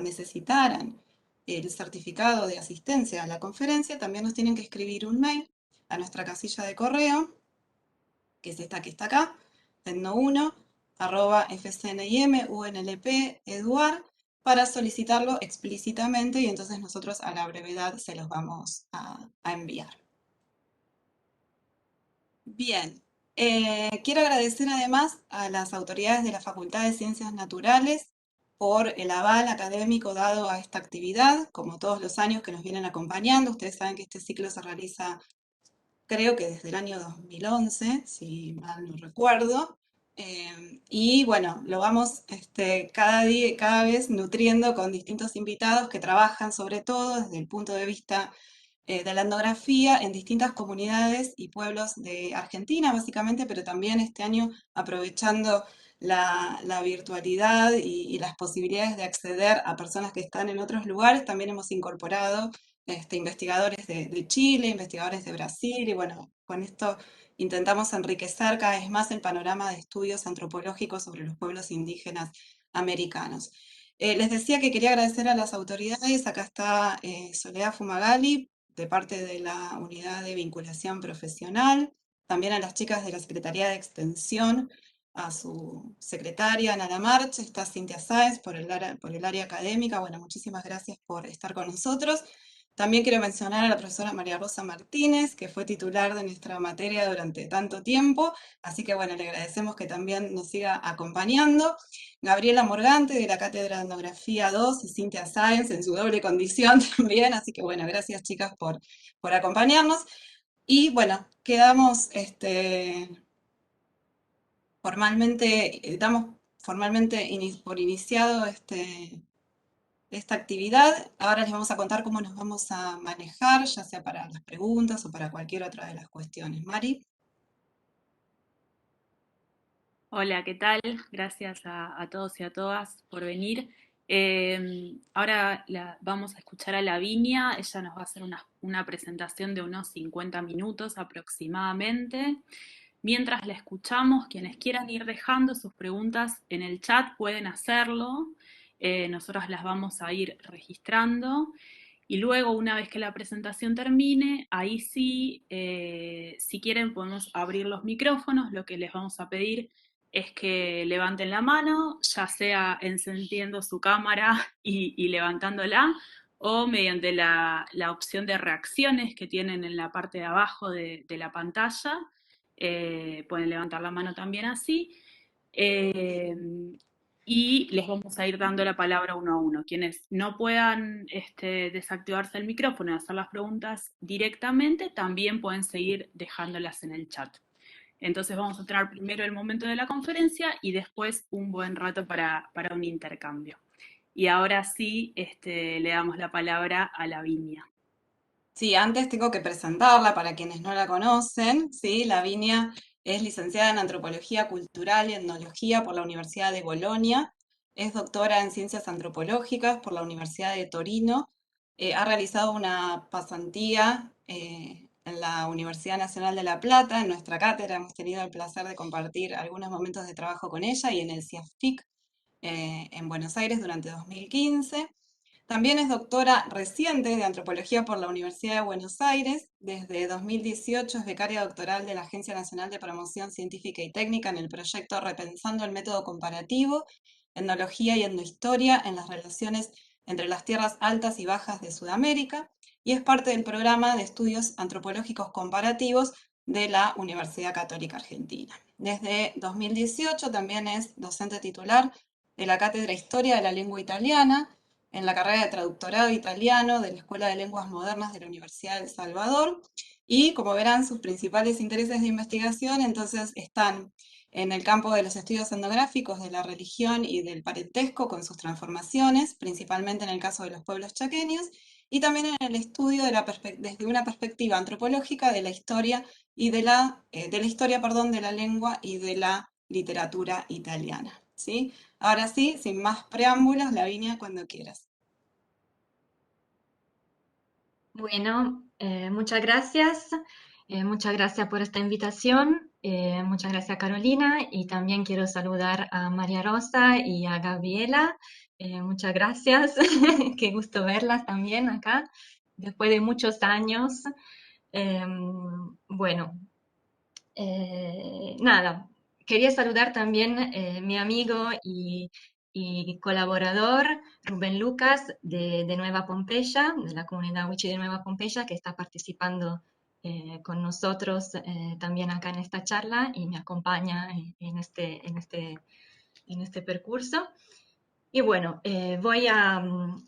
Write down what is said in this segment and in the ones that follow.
necesitaran el certificado de asistencia a la conferencia, también nos tienen que escribir un mail a nuestra casilla de correo, que es esta que está acá, tecno1, @fcnim.unlp.eduar, para solicitarlo explícitamente y entonces nosotros a la brevedad se los vamos a enviar. Bien, quiero agradecer además a las autoridades de la Facultad de Ciencias Naturales por el aval académico dado a esta actividad, como todos los años que nos vienen acompañando. Ustedes saben que este ciclo se realiza, creo que desde el año 2011, si mal no recuerdo. Y bueno, lo vamos cada día, cada vez nutriendo con distintos invitados que trabajan sobre todo desde el punto de vista de la etnografía en distintas comunidades y pueblos de Argentina, básicamente, pero también este año aprovechando la virtualidad y las posibilidades de acceder a personas que están en otros lugares, también hemos incorporado investigadores de Chile, investigadores de Brasil, y bueno, con esto intentamos enriquecer cada vez más el panorama de estudios antropológicos sobre los pueblos indígenas americanos. Les decía que quería agradecer a las autoridades. Acá está Soledad Fumagalli, de parte de la Unidad de Vinculación Profesional, también a las chicas de la Secretaría de Extensión, a su secretaria Ana Lamarche, está Cintia Sáenz por el área académica. Bueno, muchísimas gracias por estar con nosotros. También quiero mencionar a la profesora María Rosa Martínez, que fue titular de nuestra materia durante tanto tiempo, así que bueno, le agradecemos que también nos siga acompañando. Gabriela Morgante de la Cátedra de Etnografía 2 y Cintia Sáenz en su doble condición también, así que bueno, gracias chicas por acompañarnos. Y bueno, quedamos formalmente, damos formalmente por iniciado esta actividad. Ahora les vamos a contar cómo nos vamos a manejar, ya sea para las preguntas o para cualquier otra de las cuestiones. Mari. Hola, ¿qué tal? Gracias a todos y a todas por venir. Ahora vamos a escuchar a Lavinia. Ella nos va a hacer una presentación de unos 50 minutos aproximadamente. Mientras la escuchamos, quienes quieran ir dejando sus preguntas en el chat pueden hacerlo. Nosotros las vamos a ir registrando. Y luego, una vez que la presentación termine, ahí sí, si quieren, podemos abrir los micrófonos. Lo que les vamos a pedir es que levanten la mano, ya sea encendiendo su cámara y levantándola, o mediante la opción de reacciones que tienen en la parte de abajo de la pantalla. Pueden levantar la mano también así. Eh, y les vamos a ir dando la palabra uno a uno. Quienes no puedan desactivarse el micrófono y hacer las preguntas directamente, también pueden seguir dejándolas en el chat. Entonces vamos a tener primero el momento de la conferencia y después un buen rato para un intercambio. Y ahora sí, le damos la palabra a Lavinia. Sí, antes tengo que presentarla para quienes no la conocen. ¿Sí? Lavinia es licenciada en Antropología Cultural y Etnología por la Universidad de Bolonia. Es doctora en Ciencias Antropológicas por la Universidad de Torino. Ha realizado una pasantía en la Universidad Nacional de La Plata, en nuestra cátedra. Hemos tenido el placer de compartir algunos momentos de trabajo con ella y en el CIAFTIC en Buenos Aires durante 2015. También es doctora reciente de Antropología por la Universidad de Buenos Aires. Desde 2018 es becaria doctoral de la Agencia Nacional de Promoción Científica y Técnica en el proyecto Repensando el Método Comparativo, Etnología y Etnohistoria en las relaciones entre las tierras altas y bajas de Sudamérica, y es parte del programa de estudios antropológicos comparativos de la Universidad Católica Argentina. Desde 2018 también es docente titular de la Cátedra Historia de la Lengua Italiana en la carrera de traductorado italiano de la Escuela de Lenguas Modernas de la Universidad de El Salvador. Y como verán, sus principales intereses de investigación entonces están en el campo de los estudios etnográficos de la religión y del parentesco con sus transformaciones, principalmente en el caso de los pueblos chaqueños, y también en el estudio desde una perspectiva antropológica de la historia y de la historia, perdón, de la lengua y de la literatura italiana. ¿Sí? Ahora sí, sin más preámbulos, Lavinia, cuando quieras. Bueno, muchas gracias por esta invitación, muchas gracias Carolina y también quiero saludar a María Rosa y a Gabriela Muchas gracias. Qué gusto verlas también acá, después de muchos años. Bueno, nada, quería saludar también mi amigo y colaborador Rubén Lucas de Nueva Pompeya, de la comunidad Wichi de Nueva Pompeya, que está participando con nosotros también acá en esta charla y me acompaña en este percurso. Y bueno, voy a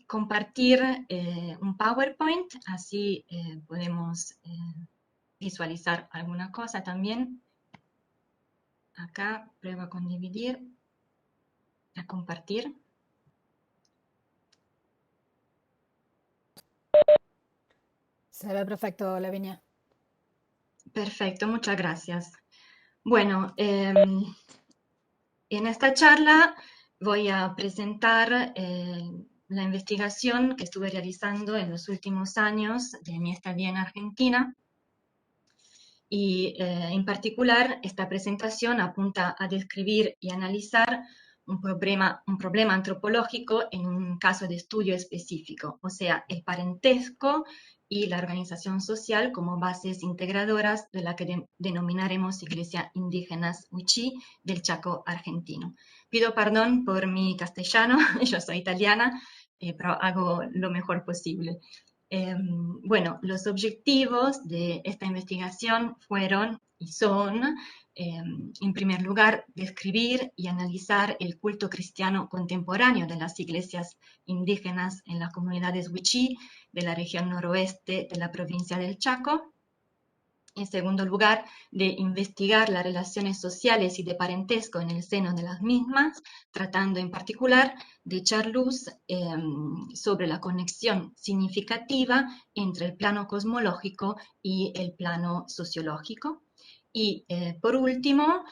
compartir un PowerPoint, así podemos visualizar alguna cosa también. Acá pruebo con dividir, a compartir. Se ve perfecto, Lavinia. Perfecto, muchas gracias. Bueno, en esta charla voy a presentar la investigación que estuve realizando en los últimos años de mi estadía en Argentina. Y en particular, esta presentación apunta a describir y analizar un problema antropológico en un caso de estudio específico, o sea, el parentesco y la organización social como bases integradoras de la que denominaremos Iglesia Indígenas Wichí del Chaco argentino. Pido perdón por mi castellano, yo soy italiana, pero hago lo mejor posible. Bueno, los objetivos de esta investigación fueron y son, en primer lugar, describir y analizar el culto cristiano contemporáneo de las iglesias indígenas en las comunidades Wichí de la región noroeste de la provincia del Chaco. En segundo lugar, de investigar las relaciones sociales y de parentesco en el seno de las mismas, tratando en particular de echar luz sobre la conexión significativa entre el plano cosmológico y el plano sociológico. Y por último,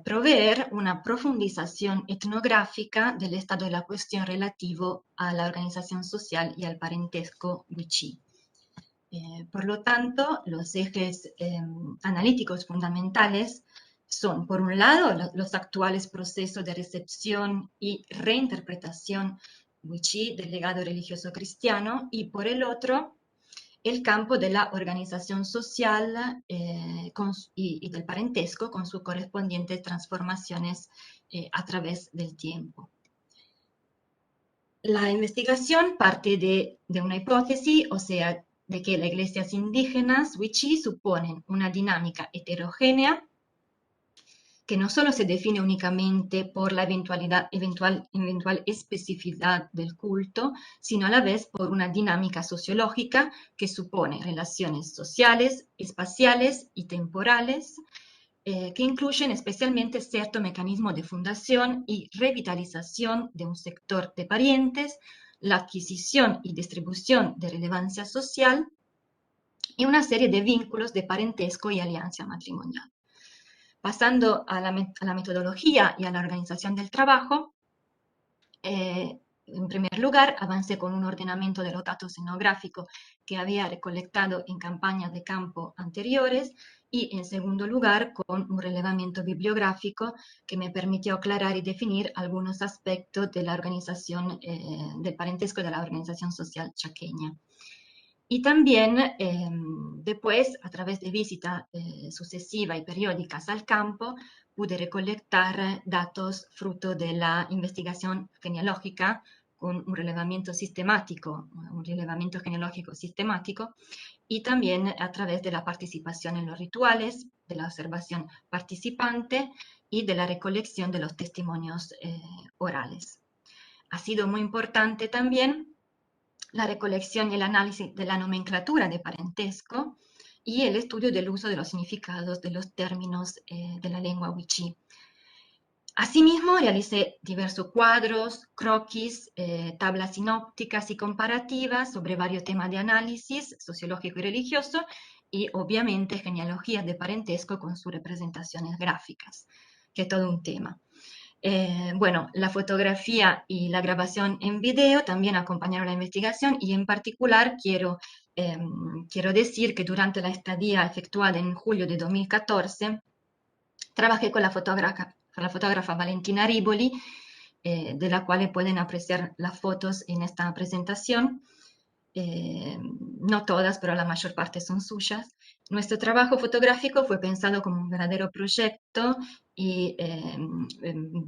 proveer una profundización etnográfica del estado de la cuestión relativo a la organización social y al parentesco wichí. Por lo tanto, los ejes analíticos fundamentales son, por un lado, los actuales procesos de recepción y reinterpretación wichí del legado religioso cristiano, y por el otro, el campo de la organización social y del parentesco con sus correspondientes transformaciones a través del tiempo. La investigación parte de una hipótesis, o sea, de que las iglesias indígenas wichí suponen una dinámica heterogénea que no solo se define únicamente por la eventual especificidad del culto, sino a la vez por una dinámica sociológica que supone relaciones sociales, espaciales y temporales, que incluyen especialmente cierto mecanismo de fundación y revitalización de un sector de parientes, la adquisición y distribución de relevancia social y una serie de vínculos de parentesco y alianza matrimonial. Pasando a la metodología y a la organización del trabajo, en primer lugar, avancé con un ordenamiento de los datos etnográficos que había recolectado en campañas de campo anteriores y, en segundo lugar, con un relevamiento bibliográfico que me permitió aclarar y definir algunos aspectos de la organización, del parentesco de la organización social chaqueña. Y también después, a través de visitas sucesivas y periódicas al campo, pude recolectar datos fruto de la investigación genealógica con un relevamiento genealógico sistemático, y también a través de la participación en los rituales, de la observación participante y de la recolección de los testimonios orales. Ha sido muy importante también la recolección y el análisis de la nomenclatura de parentesco y el estudio del uso de los significados de los términos de la lengua wichí. Asimismo, realicé diversos cuadros, croquis, tablas sinópticas y comparativas sobre varios temas de análisis sociológico y religioso, y obviamente genealogías de parentesco con sus representaciones gráficas, que es todo un tema. Bueno, la fotografía y la grabación en video también acompañaron la investigación, y en particular quiero decir que durante la estadía efectuada en julio de 2014, trabajé con la fotógrafa Valentina Riboli de la cual pueden apreciar las fotos en esta presentación. No todas, pero la mayor parte son suyas. Nuestro trabajo fotográfico fue pensado como un verdadero proyecto y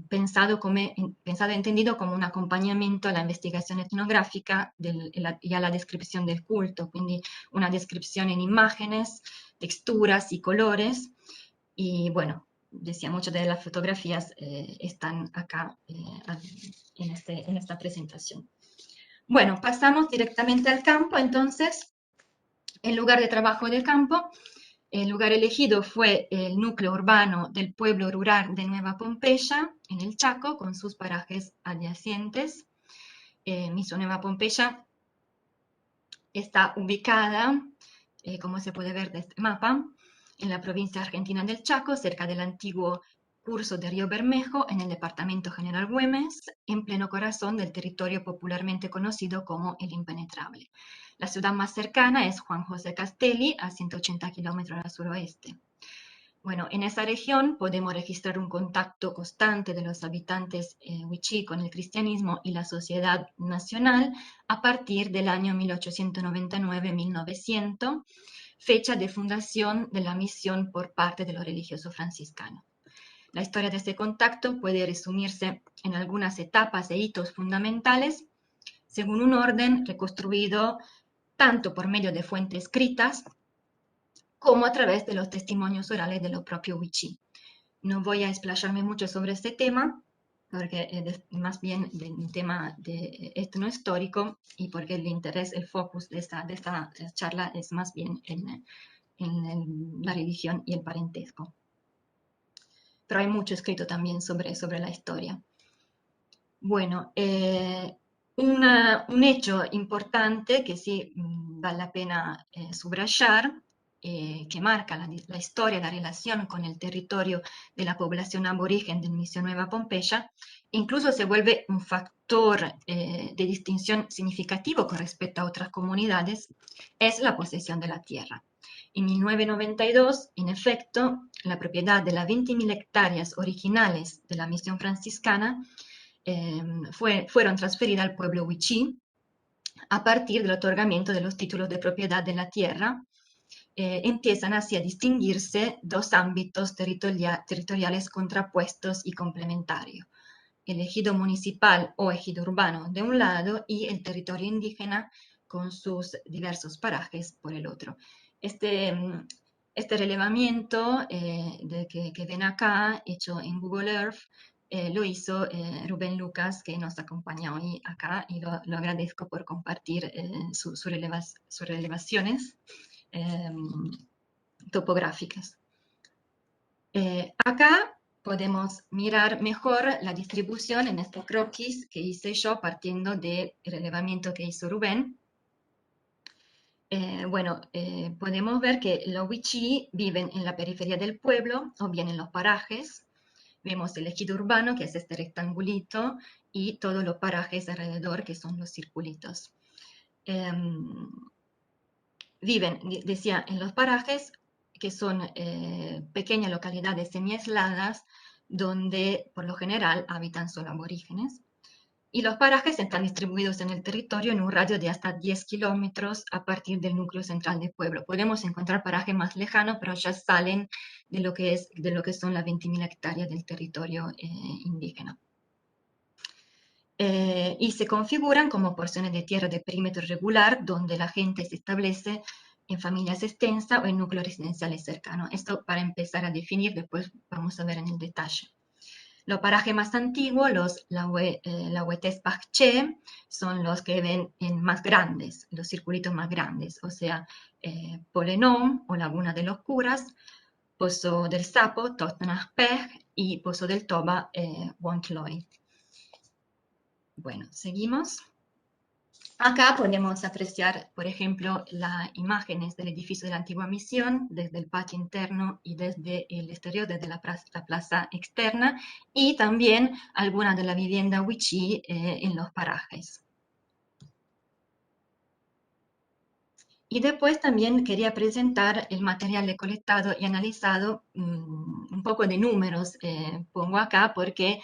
pensado, entendido como un acompañamiento a la investigación etnográfica y a la descripción del culto, quindi una descripción en imágenes, texturas y colores. Y bueno, decía, muchas de las fotografías están acá en esta presentación. Bueno, pasamos directamente al campo. Entonces, el lugar de trabajo del campo, el lugar elegido fue el núcleo urbano del pueblo rural de Nueva Pompeya, en el Chaco, con sus parajes adyacentes. Miso Nueva Pompeya está ubicada, como se puede ver de este mapa, en la provincia argentina del Chaco, cerca del antiguo curso de Río Bermejo, en el departamento General Güemes, en pleno corazón del territorio popularmente conocido como el Impenetrable. La ciudad más cercana es Juan José Castelli, a 180 kilómetros al suroeste. Bueno, en esa región podemos registrar un contacto constante de los habitantes wichí con el cristianismo y la sociedad nacional a partir del año 1899-1900, fecha de fundación de la misión por parte de los religiosos franciscanos. La historia de este contacto puede resumirse en algunas etapas e hitos fundamentales, según un orden reconstruido tanto por medio de fuentes escritas como a través de los testimonios orales de los propios wichí. No voy a explayarme mucho sobre este tema, porque es más bien un tema de etnohistórico y porque el interés, el focus de esta charla es más bien en la religión y el parentesco. Pero hay mucho escrito también sobre la historia. Bueno, un hecho importante que sí vale la pena subrayar, que marca la historia, la relación con el territorio de la población aborigen de Misión Nueva Pompeya, incluso se vuelve un factor de distinción significativo con respecto a otras comunidades, es la posesión de la tierra. En 1992, en efecto, la propiedad de las 20.000 hectáreas originales de la misión franciscana fueron transferidas al pueblo wichí a partir del otorgamiento de los títulos de propiedad de la tierra. Empiezan así a distinguirse dos ámbitos territoriales contrapuestos y complementarios: el ejido municipal o ejido urbano de un lado y el territorio indígena con sus diversos parajes por el otro. Este relevamiento que ven acá, hecho en Google Earth, lo hizo Rubén Lucas, que nos acompaña hoy acá, y lo agradezco por compartir sus relevaciones topográficas. Acá podemos mirar mejor la distribución en este croquis que hice yo partiendo del relevamiento que hizo Rubén. Podemos ver que los wichí viven en la periferia del pueblo o bien en los parajes. Vemos el ejido urbano, que es este rectangulito, y todos los parajes alrededor, que son los circulitos. Viven, decía, en los parajes, que son pequeñas localidades semiaisladas, donde por lo general habitan solo aborígenes. Y los parajes están distribuidos en el territorio en un radio de hasta 10 kilómetros a partir del núcleo central del pueblo. Podemos encontrar parajes más lejanos, pero ya salen de lo que son las 20.000 hectáreas del territorio indígena. Y se configuran como porciones de tierra de perímetro regular, donde la gente se establece en familias extensas o en núcleos residenciales cercanos. Esto para empezar a definir, después vamos a ver en el detalle. Los parajes más antiguos, los Lahuetés Pachché, son los que ven en más grandes, los circulitos más grandes, o sea, Polenón o Laguna de los Curas, Pozo del Sapo, Tottenham y Pozo del Toba, Wontloy. Bueno, seguimos. Acá podemos apreciar, por ejemplo, las imágenes del edificio de la antigua misión, desde el patio interno y desde el exterior, desde la plaza externa, y también algunas de la vivienda wichí en los parajes. Y después también quería presentar el material recolectado y analizado, un poco de números pongo acá porque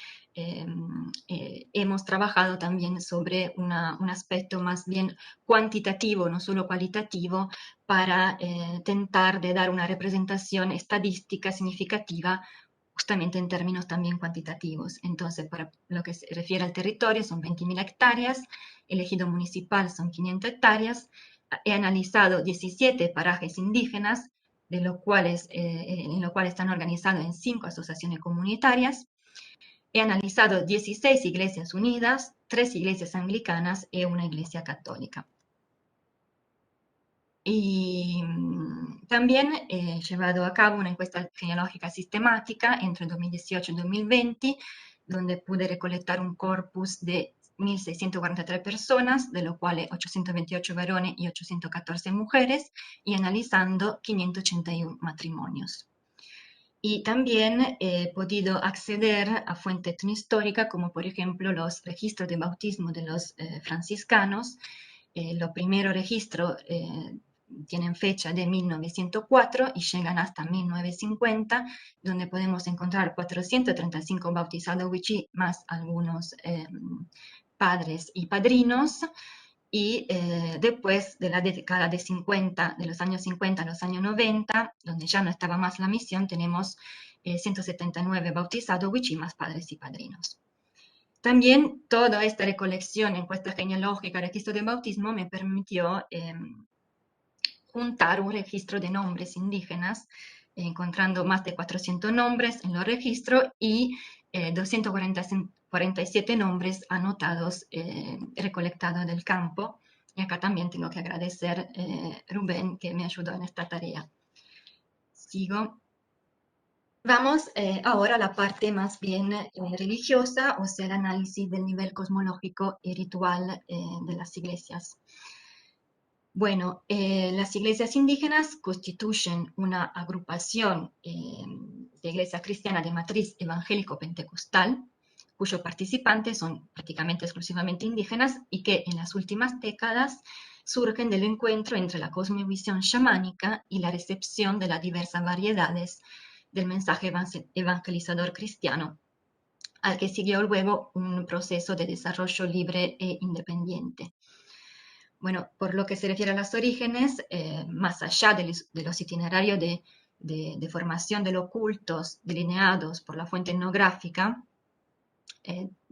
hemos trabajado también sobre un aspecto más bien cuantitativo, no solo cualitativo, para tentar de dar una representación estadística significativa justamente en términos también cuantitativos. Entonces, para lo que se refiere al territorio, son 20.000 hectáreas, el ejido municipal son 500 hectáreas, he analizado 17 parajes indígenas, en los cuales están organizados en 5 asociaciones comunitarias. He analizado 16 iglesias unidas, 3 iglesias anglicanas y una iglesia católica. Y también he llevado a cabo una encuesta genealógica sistemática entre 2018 y 2020, donde pude recolectar un corpus de 1.643 personas, de lo cuales 828 varones y 814 mujeres, y analizando 581 matrimonios. Y también he podido acceder a fuentes históricas, como por ejemplo los registros de bautismo de los franciscanos. Los primeros registros tienen fecha de 1904 y llegan hasta 1950, donde podemos encontrar 435 bautizados wichí, más algunos padres y padrinos. Y después de la década de 50, de los años 50 a los años 90, donde ya no estaba más la misión, tenemos 179 bautizados wichí, más padres y padrinos. También toda esta recolección, encuesta genealógica, registro de bautismo, me permitió juntar un registro de nombres indígenas, encontrando más de 400 nombres en los registros y 247 nombres anotados, recolectados del campo. Y acá también tengo que agradecer a Rubén, que me ayudó en esta tarea. Sigo. Vamos ahora a la parte más bien religiosa, o sea, el análisis del nivel cosmológico y ritual de las iglesias. Bueno, las iglesias indígenas constituyen una agrupación de iglesias cristianas de matriz evangélico-pentecostal, cuyos participantes son prácticamente exclusivamente indígenas y que en las últimas décadas surgen del encuentro entre la cosmovisión chamánica y la recepción de las diversas variedades del mensaje evangelizador cristiano, al que siguió luego un proceso de desarrollo libre e independiente. Bueno, por lo que se refiere a los orígenes, más allá de los itinerarios de formación de los cultos delineados por la fuente etnográfica,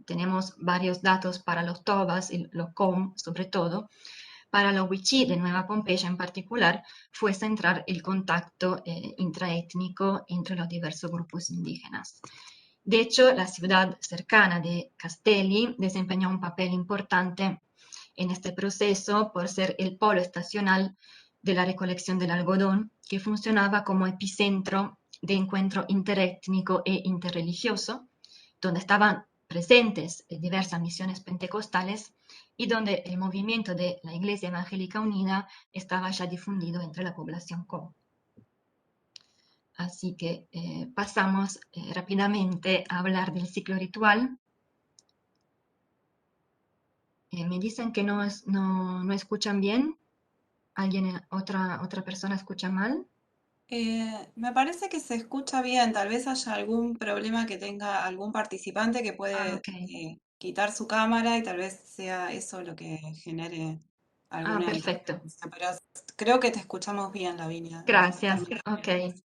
tenemos varios datos para los tobas y los com, sobre todo. Para los wichí de Nueva Pompeya en particular, fue centrar el contacto intraétnico entre los diversos grupos indígenas. De hecho, la ciudad cercana de Castelli desempeñó un papel importante en este proceso por ser el polo estacional de la recolección del algodón, que funcionaba como epicentro de encuentro interétnico e interreligioso, donde estaban presentes diversas misiones pentecostales y donde el movimiento de la Iglesia Evangélica Unida estaba ya difundido entre la población com. Así que pasamos rápidamente a hablar del ciclo ritual. Me dicen que no escuchan bien. ¿Alguien, otra persona escucha mal? Me parece que se escucha bien, tal vez haya algún problema que tenga algún participante que Ah, puede ok. quitar su cámara y tal vez sea eso lo que genere Ah, alguna perfecto. interferencia, pero creo que te escuchamos bien, Lavinia, en Gracias. términos Ok. generales.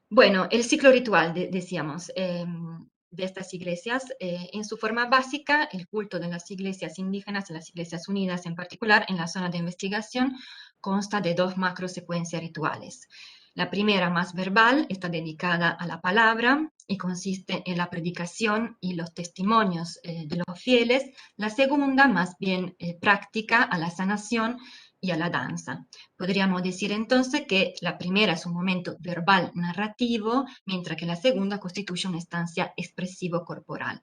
Bueno, el ciclo ritual, decíamos, de estas iglesias, en su forma básica, el culto de las iglesias indígenas, de las iglesias unidas en particular, en la zona de investigación, consta de 2 macrosecuencias rituales. La primera, más verbal, está dedicada a la palabra y consiste en la predicación y los testimonios de los fieles. La segunda, más bien práctica, a la sanación y a la danza. Podríamos decir entonces que la primera es un momento verbal narrativo, mientras que la segunda constituye una instancia expresivo-corporal.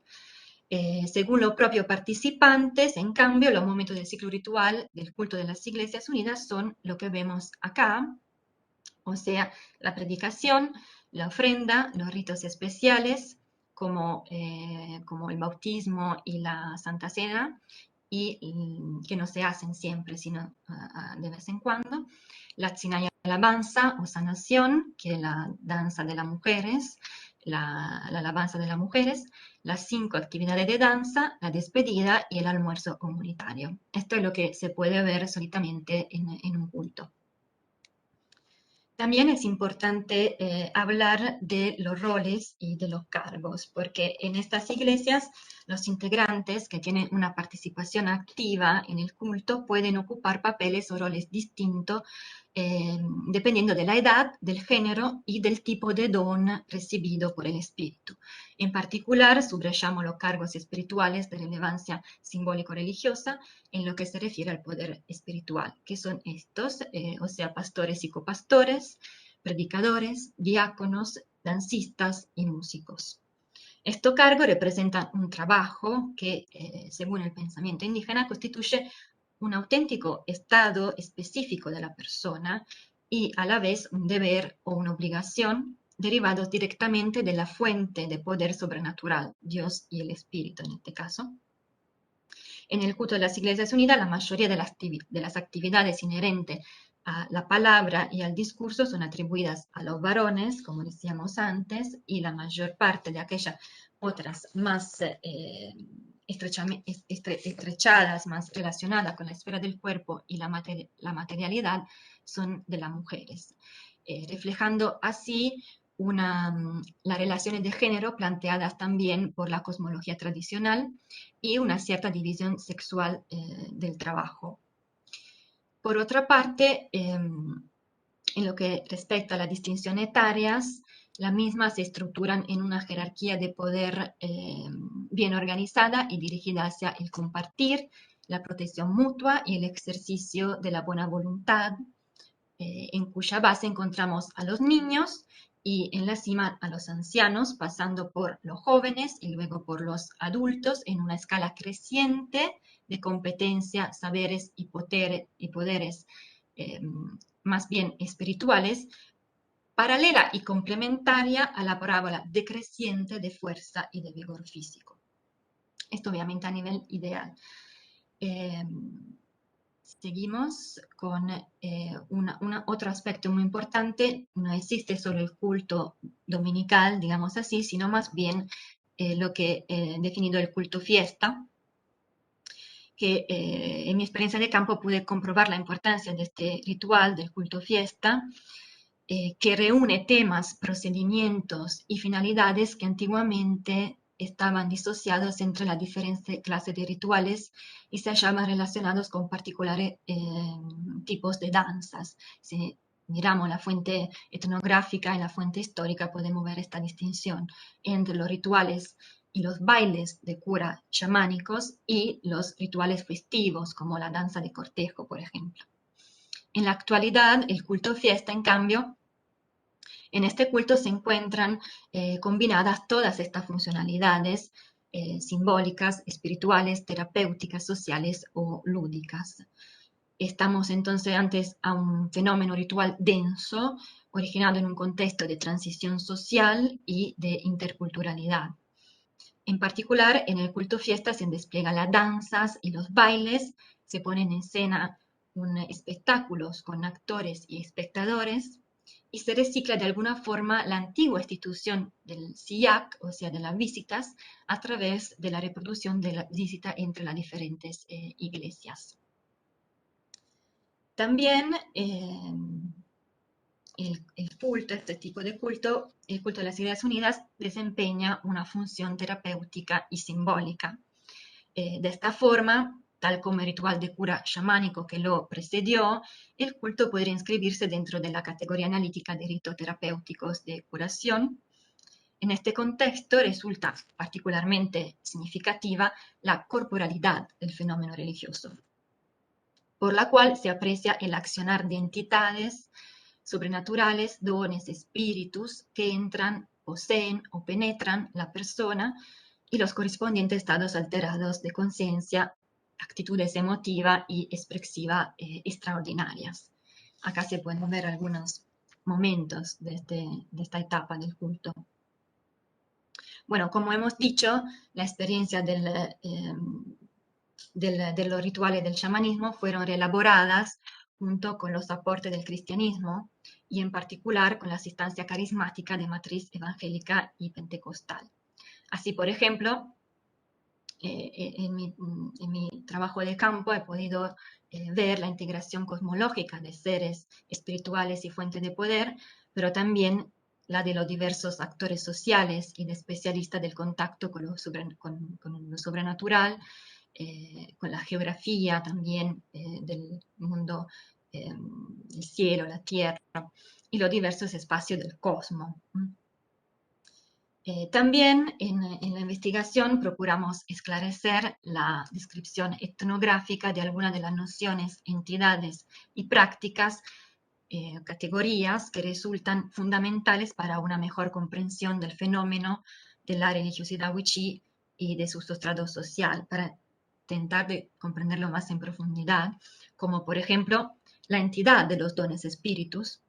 Según los propios participantes, en cambio, los momentos del ciclo ritual del culto de las Iglesias Unidas son lo que vemos acá, o sea, la predicación, la ofrenda, los ritos especiales, como el bautismo y la Santa Cena, y que no se hacen siempre, sino de vez en cuando. La tzina y alabanza o sanación, que es la danza de las mujeres, la alabanza de las mujeres, las 5 actividades de danza, la despedida y el almuerzo comunitario. Esto es lo que se puede ver solitamente en un culto. También es importante hablar de los roles y de los cargos, porque en estas iglesias los integrantes que tienen una participación activa en el culto pueden ocupar papeles o roles distintos dependiendo de la edad, del género y del tipo de don recibido por el Espíritu. En particular, subrayamos los cargos espirituales de relevancia simbólico-religiosa en lo que se refiere al poder espiritual, que son estos, o sea, pastores y copastores, predicadores, diáconos, danzistas y músicos. Estos cargos representan un trabajo que, según el pensamiento indígena, constituye un auténtico estado específico de la persona y a la vez un deber o una obligación derivados directamente de la fuente de poder sobrenatural, Dios y el Espíritu en este caso. En el culto de las Iglesias Unidas, la mayoría de las actividades inherentes a la palabra y al discurso son atribuidas a los varones, como decíamos antes, y la mayor parte de aquellas otras más estrechadas, más relacionadas con la esfera del cuerpo y la materialidad, son de las mujeres, reflejando así las relaciones de género planteadas también por la cosmología tradicional y una cierta división sexual del trabajo. Por otra parte, en lo que respecta a las distinciones etarias, las mismas se estructuran en una jerarquía de poder bien organizada y dirigida hacia el compartir, la protección mutua y el ejercicio de la buena voluntad, en cuya base encontramos a los niños y en la cima a los ancianos, pasando por los jóvenes y luego por los adultos en una escala creciente de competencia, saberes y poderes más bien espirituales, paralela y complementaria a la parábola decreciente de fuerza y de vigor físico. Esto obviamente a nivel ideal. Seguimos con otro aspecto muy importante. No existe solo el culto dominical, digamos así, sino más bien lo que he definido el culto fiesta, que en mi experiencia de campo pude comprobar la importancia de este ritual del culto fiesta, que reúne temas, procedimientos y finalidades que antiguamente estaban disociados entre las diferentes clases de rituales y se hallaban relacionados con particulares tipos de danzas. Si miramos la fuente etnográfica y la fuente histórica, podemos ver esta distinción entre los rituales y los bailes de cura chamánicos y los rituales festivos, como la danza de cortejo, por ejemplo. En la actualidad, el culto fiesta, en cambio, en este culto se encuentran combinadas todas estas funcionalidades simbólicas, espirituales, terapéuticas, sociales o lúdicas. Estamos entonces antes a un fenómeno ritual denso, originado en un contexto de transición social y de interculturalidad. En particular, en el culto fiesta se despliegan las danzas y los bailes, se ponen en escena espectáculos con actores y espectadores, y se recicla de alguna forma la antigua institución del SIAC, o sea, de las visitas, a través de la reproducción de la visita entre las diferentes iglesias. También el culto, este tipo de culto, el culto de las Iglesias Unidas, desempeña una función terapéutica y simbólica. De esta forma, tal como el ritual de cura chamánico que lo precedió, el culto podría inscribirse dentro de la categoría analítica de ritos terapéuticos de curación. En este contexto resulta particularmente significativa la corporalidad del fenómeno religioso, por la cual se aprecia el accionar de entidades sobrenaturales, dones, espíritus que entran, poseen o penetran la persona y los correspondientes estados alterados de conciencia, actitudes emotivas y expresivas extraordinarias. Acá se pueden ver algunos momentos de esta etapa del culto. Bueno, como hemos dicho, la experiencia de los rituales del chamanismo fueron reelaboradas junto con los aportes del cristianismo y en particular con la asistencia carismática de matriz evangélica y pentecostal. Así, por ejemplo, en mi trabajo de campo he podido ver la integración cosmológica de seres espirituales y fuentes de poder, pero también la de los diversos actores sociales y de especialistas del contacto con lo sobrenatural, con la geografía también del mundo, el cielo, la tierra y los diversos espacios del cosmos. También en la investigación procuramos esclarecer la descripción etnográfica de algunas de las nociones, entidades y prácticas, categorías que resultan fundamentales para una mejor comprensión del fenómeno de la religiosidad wichí y de su sustrato social, para intentar de comprenderlo más en profundidad, como por ejemplo la entidad de los dones espíritus,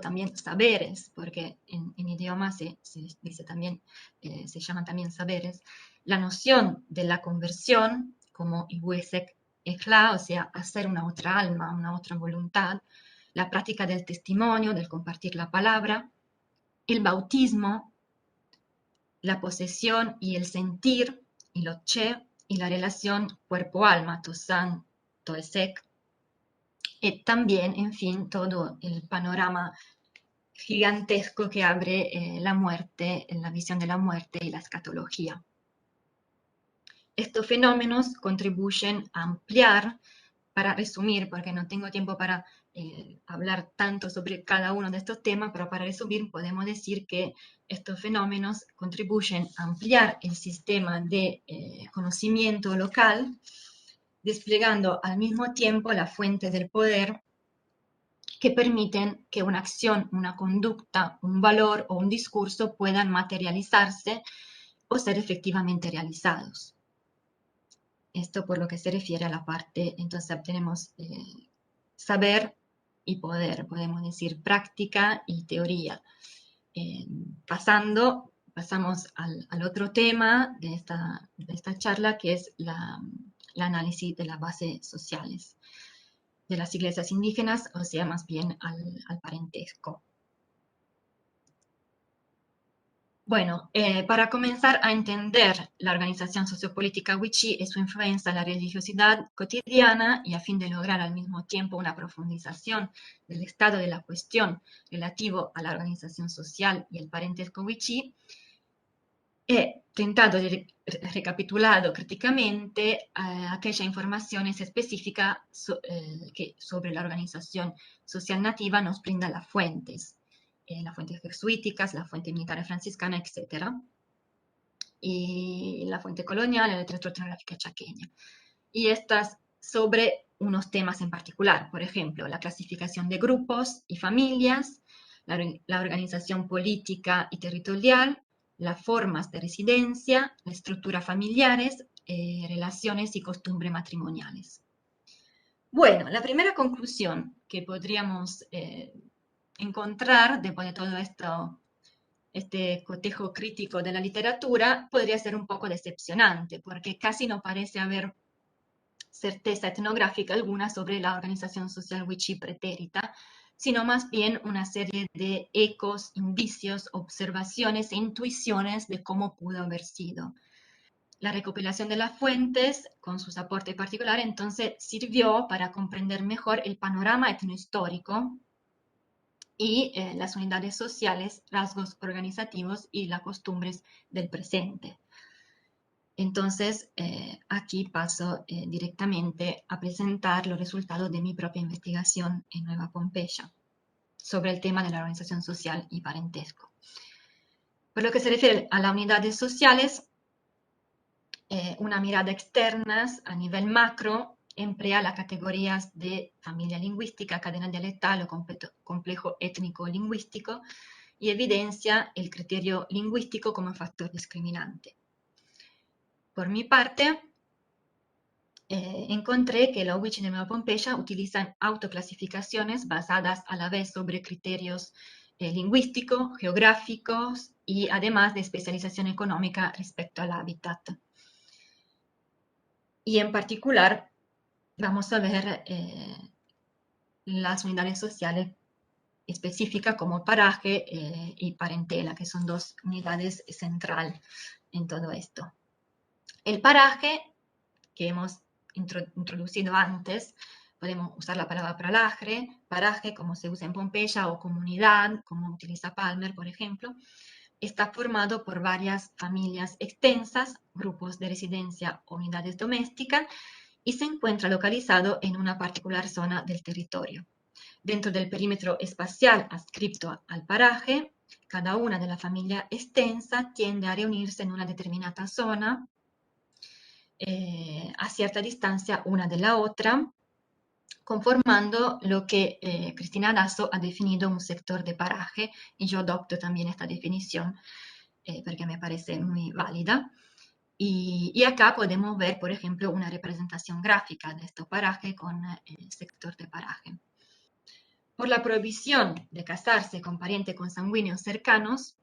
también saberes, porque en idioma se dice también, se llaman también saberes, la noción de la conversión, como iwesek ejla, o sea, hacer una otra alma, una otra voluntad, la práctica del testimonio, del compartir la palabra, el bautismo, la posesión y el sentir, y lo che, y la relación cuerpo-alma, tosan, toesek, y también, en fin, todo el panorama gigantesco que abre la muerte, la visión de la muerte y la escatología. Estos fenómenos contribuyen a ampliar, para resumir, porque no tengo tiempo para hablar tanto sobre cada uno de estos temas, pero para resumir podemos decir que estos fenómenos contribuyen a ampliar el sistema de conocimiento local, desplegando al mismo tiempo la fuente del poder que permiten que una acción, una conducta, un valor o un discurso puedan materializarse o ser efectivamente realizados. Esto por lo que se refiere a la parte, entonces tenemos saber y poder, podemos decir práctica y teoría. Pasamos al otro tema de esta charla, que es el análisis de las bases sociales de las iglesias indígenas, o sea, más bien al parentesco. Bueno, para comenzar a entender la organización sociopolítica wichí y su influencia en la religiosidad cotidiana, y a fin de lograr al mismo tiempo una profundización del estado de la cuestión relativo a la organización social y el parentesco wichí, he tentado de recapitulado críticamente aquella informaciones específicas que sobre la organización social nativa nos brinda las fuentes jesuíticas, la fuente militar franciscana, etc. Y la fuente colonial, la literatura etnográfica chaqueña. Y estas sobre unos temas en particular, por ejemplo, la clasificación de grupos y familias, la organización política y territorial, las formas de residencia, la estructura familiares, relaciones y costumbres matrimoniales. Bueno, la primera conclusión que podríamos encontrar después de todo esto, este cotejo crítico de la literatura, podría ser un poco decepcionante, porque casi no parece haber certeza etnográfica alguna sobre la organización social wichí pretérita, sino más bien una serie de ecos, indicios, observaciones e intuiciones de cómo pudo haber sido. La recopilación de las fuentes, con sus aportes particulares, entonces sirvió para comprender mejor el panorama etnohistórico y las unidades sociales, rasgos organizativos y las costumbres del presente. Entonces, aquí paso directamente a presentar los resultados de mi propia investigación en Nueva Pompeya sobre el tema de la organización social y parentesco. Por lo que se refiere a las unidades sociales, una mirada externa a nivel macro emplea las categorías de familia lingüística, cadena dialectal o complejo étnico-lingüístico y evidencia el criterio lingüístico como factor discriminante. Por mi parte, encontré que los wichí de Nueva Pompeya utilizan autoclasificaciones basadas a la vez sobre criterios lingüísticos, geográficos y además de especialización económica respecto al hábitat. Y en particular, vamos a ver las unidades sociales específicas como paraje y parentela, que son dos unidades centrales en todo esto. El paraje, que hemos introducido antes, podemos usar la palabra paraje como se usa en Pompeya, o comunidad, como utiliza Palmer, por ejemplo. Está formado por varias familias extensas, grupos de residencia o unidades domésticas, y se encuentra localizado en una particular zona del territorio. Dentro del perímetro espacial adscrito al paraje, cada una de la familia extensa tiende a reunirse en una determinata zona, a cierta distancia una de la otra, conformando lo que Cristina Dasso ha definido un sector de paraje, y yo adopto también esta definición porque me parece muy válida. Y acá podemos ver, por ejemplo, una representación gráfica de este paraje con el sector de paraje. Por la prohibición de casarse con parientes consanguíneos cercanos,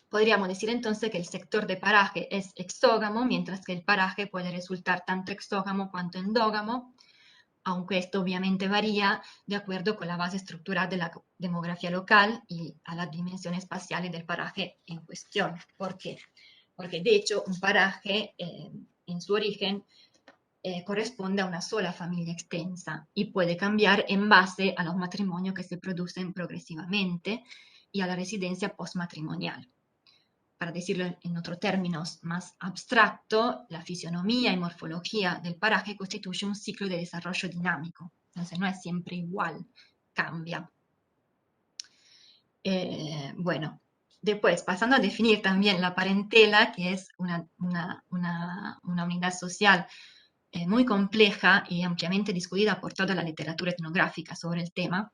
podríamos decir entonces que el sector de paraje es exógamo, mientras que el paraje puede resultar tanto exógamo cuanto endógamo, aunque esto obviamente varía de acuerdo con la base estructural de la demografía local y a las dimensiones espaciales del paraje en cuestión. ¿Por qué? Porque de hecho un paraje en su origen corresponde a una sola familia extensa y puede cambiar en base a los matrimonios que se producen progresivamente y a la residencia postmatrimonial. Para decirlo en otros términos más abstracto, la fisionomía y morfología del paraje constituye un ciclo de desarrollo dinámico. Entonces no es siempre igual, cambia. Bueno, después, pasando a definir también la parentela, que es una unidad social muy compleja y ampliamente discutida por toda la literatura etnográfica sobre el tema.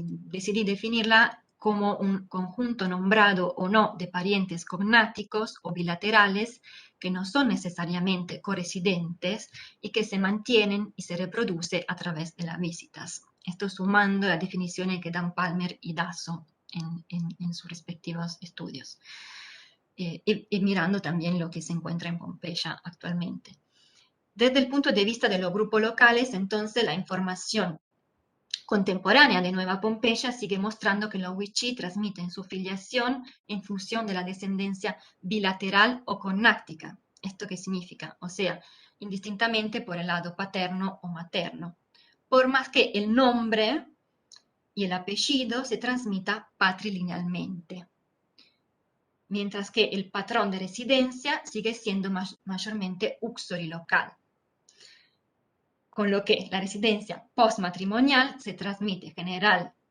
Decidí definirla como un conjunto nombrado o no de parientes cognáticos o bilaterales que no son necesariamente coresidentes y que se mantienen y se reproduce a través de las visitas. Esto sumando las definiciones que dan Palmer y Dasso en sus respectivos estudios. Y mirando también lo que se encuentra en Pompeya actualmente. Desde el punto de vista de los grupos locales, entonces la información contemporánea de Nueva Pompeya sigue mostrando que los Wichí transmiten su filiación en función de la descendencia bilateral o cognática. ¿Esto qué significa? O sea, indistintamente por el lado paterno o materno, por más que el nombre y el apellido se transmita patrilinealmente, mientras que el patrón de residencia sigue siendo mayormente uxorilocal, con lo que la residencia postmatrimonial se transmite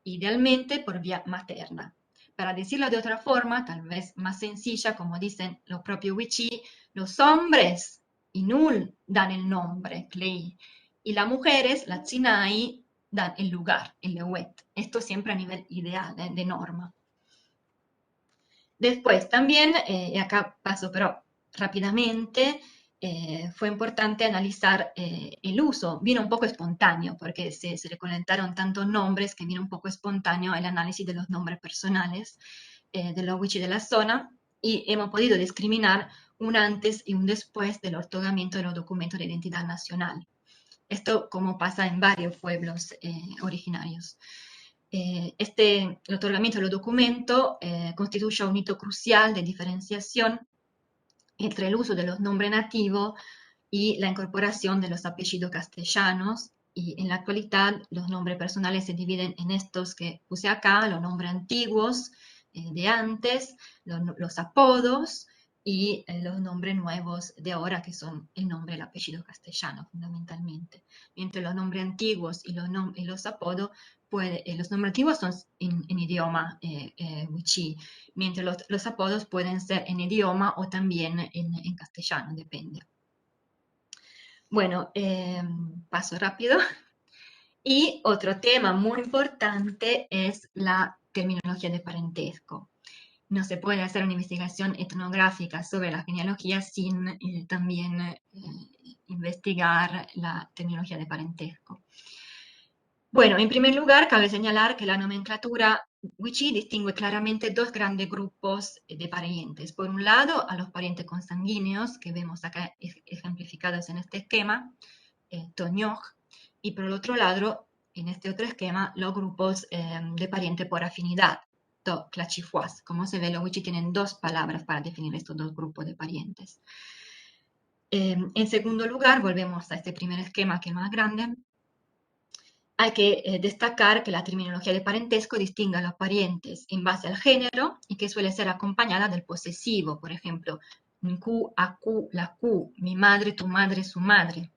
idealmente por vía materna. Para decirlo de otra forma, tal vez más sencilla, como dicen los propios Wichí, los hombres, Inul, dan el nombre, Clei, y las mujeres, las Tsinai, dan el lugar, el Lewet. Esto siempre a nivel ideal, de norma. Después también, y acá paso pero rápidamente, fue importante analizar el uso. Vino un poco espontáneo, porque se recolectaron tantos nombres que vino un poco espontáneo el análisis de los nombres personales de los Wichí de la zona, y hemos podido discriminar un antes y un después del otorgamiento de los documentos de identidad nacional. Esto como pasa en varios pueblos originarios. El otorgamiento de los documentos constituye un hito crucial de diferenciación entre el uso de los nombres nativos y la incorporación de los apellidos castellanos, y en la actualidad los nombres personales se dividen en estos que puse acá, los nombres antiguos de antes, los apodos y los nombres nuevos de ahora, que son el nombre y el apellido castellano fundamentalmente. Mientras los nombres antiguos y los apodos, los nombres antiguos son en idioma wichí, mientras los apodos pueden ser en idioma o también en castellano, depende. Bueno, paso rápido. Y otro tema muy importante es la terminología de parentesco. No se puede hacer una investigación etnográfica sobre la genealogía sin también investigar la terminología de parentesco. Bueno, en primer lugar, cabe señalar que la nomenclatura Wichí distingue claramente dos grandes grupos de parientes. Por un lado, a los parientes consanguíneos, que vemos acá ejemplificados en este esquema, Toñoj, y por el otro lado, en este otro esquema, los grupos de pariente por afinidad, To, Clachifuas. Como se ve, los Wichí tienen dos palabras para definir estos dos grupos de parientes. En segundo lugar, volvemos a este primer esquema que es más grande. Hay que destacar que la terminología de parentesco distingue a los parientes en base al género y que suele ser acompañada del posesivo, por ejemplo, mi Q, a Q, la Q, mi madre, tu madre, su madre.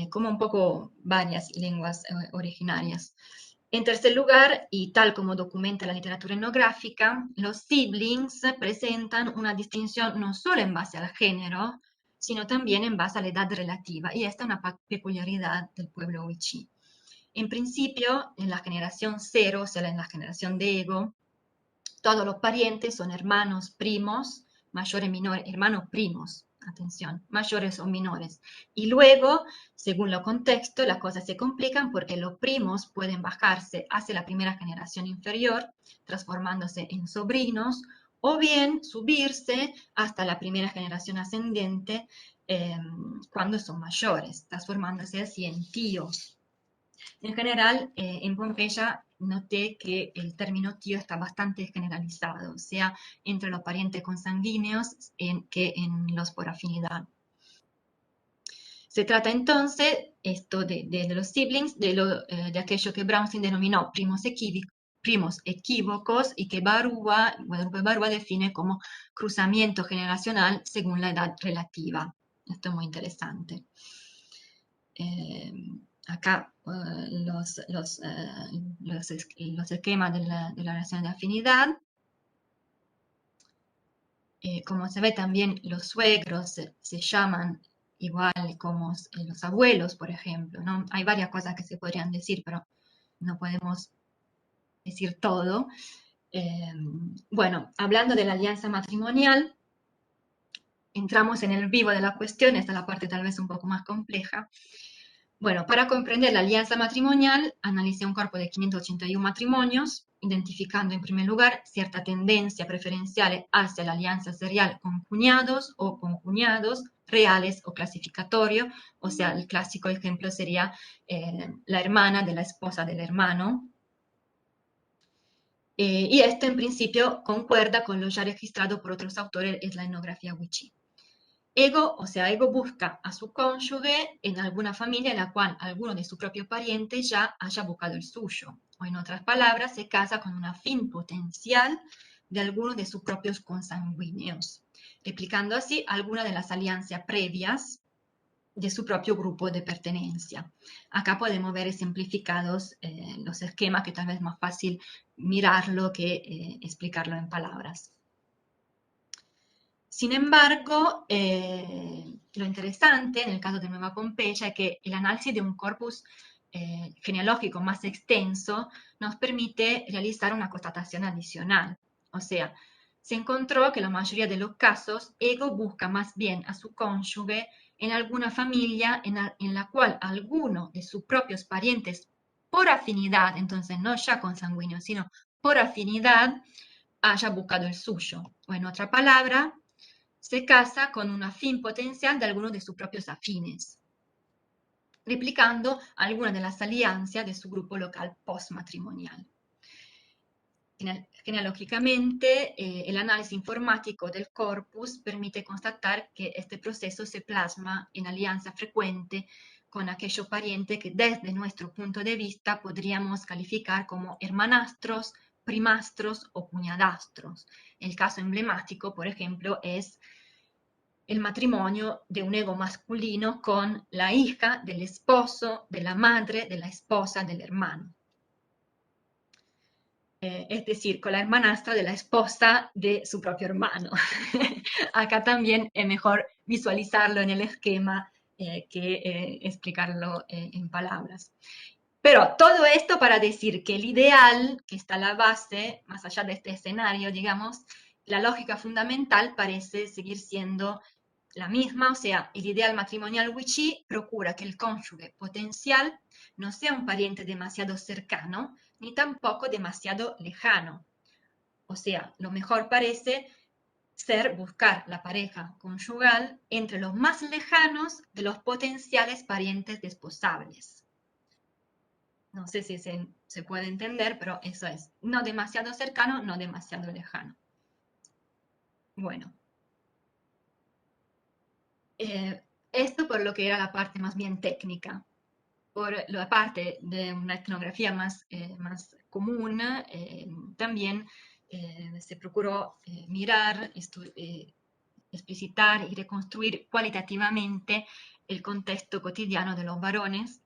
Como un poco varias lenguas originarias. En tercer lugar, y tal como documenta la literatura etnográfica, los siblings presentan una distinción no solo en base al género, sino también en base a la edad relativa, y esta es una peculiaridad del pueblo wichí. En principio, en la generación cero, o sea, en la generación de Ego, todos los parientes son hermanos, primos, mayores, menores, hermanos primos, atención, mayores o menores. Y luego, según los contextos, las cosas se complican porque los primos pueden bajarse hacia la primera generación inferior, transformándose en sobrinos, o bien subirse hasta la primera generación ascendente cuando son mayores, transformándose así en tíos. En general, en Pompeya noté que el término tío está bastante generalizado, sea entre los parientes consanguíneos que en los por afinidad. Se trata entonces esto de los siblings, de aquello que Brownstein denominó primos equívocos y que Guadalupe Barúa define como cruzamiento generacional según la edad relativa. Esto es muy interesante. Acá los esquemas de la relación de afinidad. Como se ve también, los suegros se llaman igual como los abuelos, por ejemplo, ¿no? Hay varias cosas que se podrían decir, pero no podemos decir todo. Bueno, hablando de la alianza matrimonial, entramos en el vivo de la cuestión, esta es la parte tal vez un poco más compleja. Bueno, para comprender la alianza matrimonial, analicé un cuerpo de 581 matrimonios, identificando en primer lugar cierta tendencia preferencial hacia la alianza serial con cuñados o con cuñados, reales o clasificatorio, o sea, el clásico ejemplo sería la hermana de la esposa del hermano. Y esto en principio concuerda con lo ya registrado por otros autores en la etnografía wichí. Ego, o sea, Ego busca a su cónyuge en alguna familia en la cual alguno de sus propios parientes ya haya buscado el suyo. O en otras palabras, se casa con un afín potencial de alguno de sus propios consanguíneos, replicando así alguna de las alianzas previas de su propio grupo de pertenencia. Acá podemos ver ejemplificados los esquemas, que tal vez es más fácil mirarlo que explicarlo en palabras. Sin embargo, lo interesante en el caso de Nueva Pompeya es que el análisis de un corpus genealógico más extenso nos permite realizar una constatación adicional. O sea, se encontró que en la mayoría de los casos, Ego busca más bien a su cónyuge en alguna familia en la cual alguno de sus propios parientes por afinidad, entonces no ya consanguíneo, sino por afinidad, haya buscado el suyo. O en otra palabra, se casa con un afín potencial de alguno de sus propios afines, replicando algunas de las alianzas de su grupo local postmatrimonial. Genealógicamente, el análisis informático del corpus permite constatar que este proceso se plasma en alianza frecuente con aquellos parientes que desde nuestro punto de vista podríamos calificar como hermanastros, primastros o cuñadastros. El caso emblemático, por ejemplo, es el matrimonio de un ego masculino con la hija del esposo, de la madre, de la esposa, del hermano. Es decir, con la hermanastra de la esposa de su propio hermano. Acá también es mejor visualizarlo en el esquema que explicarlo en palabras. Pero todo esto para decir que el ideal, que está a la base, más allá de este escenario, digamos, la lógica fundamental parece seguir siendo la misma, o sea, el ideal matrimonial wichí procura que el cónyuge potencial no sea un pariente demasiado cercano, ni tampoco demasiado lejano. O sea, lo mejor parece ser buscar la pareja conyugal entre los más lejanos de los potenciales parientes desposables. No sé si se puede entender, pero eso es. No demasiado cercano, no demasiado lejano. Bueno. Esto por lo que era la parte más bien técnica. Por la parte de una etnografía más común, también se procuró mirar, explicitar y reconstruir cualitativamente el contexto cotidiano de los valores,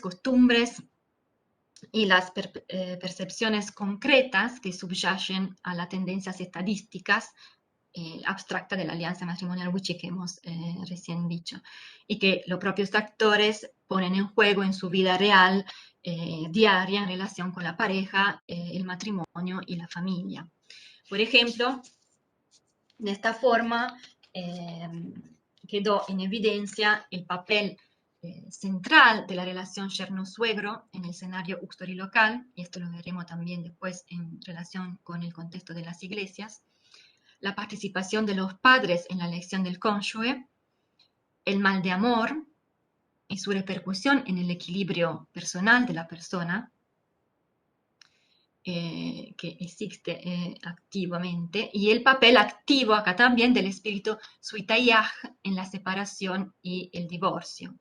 costumbres y las percepciones concretas que subyacen a las tendencias estadísticas abstracta de la alianza matrimonial wichí que hemos recién dicho, y que los propios actores ponen en juego en su vida real, diaria, en relación con la pareja, el matrimonio y la familia. Por ejemplo, de esta forma quedó en evidencia el papel central de la relación yerno-suegro en el escenario uxtorilocal, y esto lo veremos también después en relación con el contexto de las iglesias, la participación de los padres en la elección del cónyuge, el mal de amor y su repercusión en el equilibrio personal de la persona, que existe activamente, y el papel activo acá también del espíritu suitayaj en la separación y el divorcio.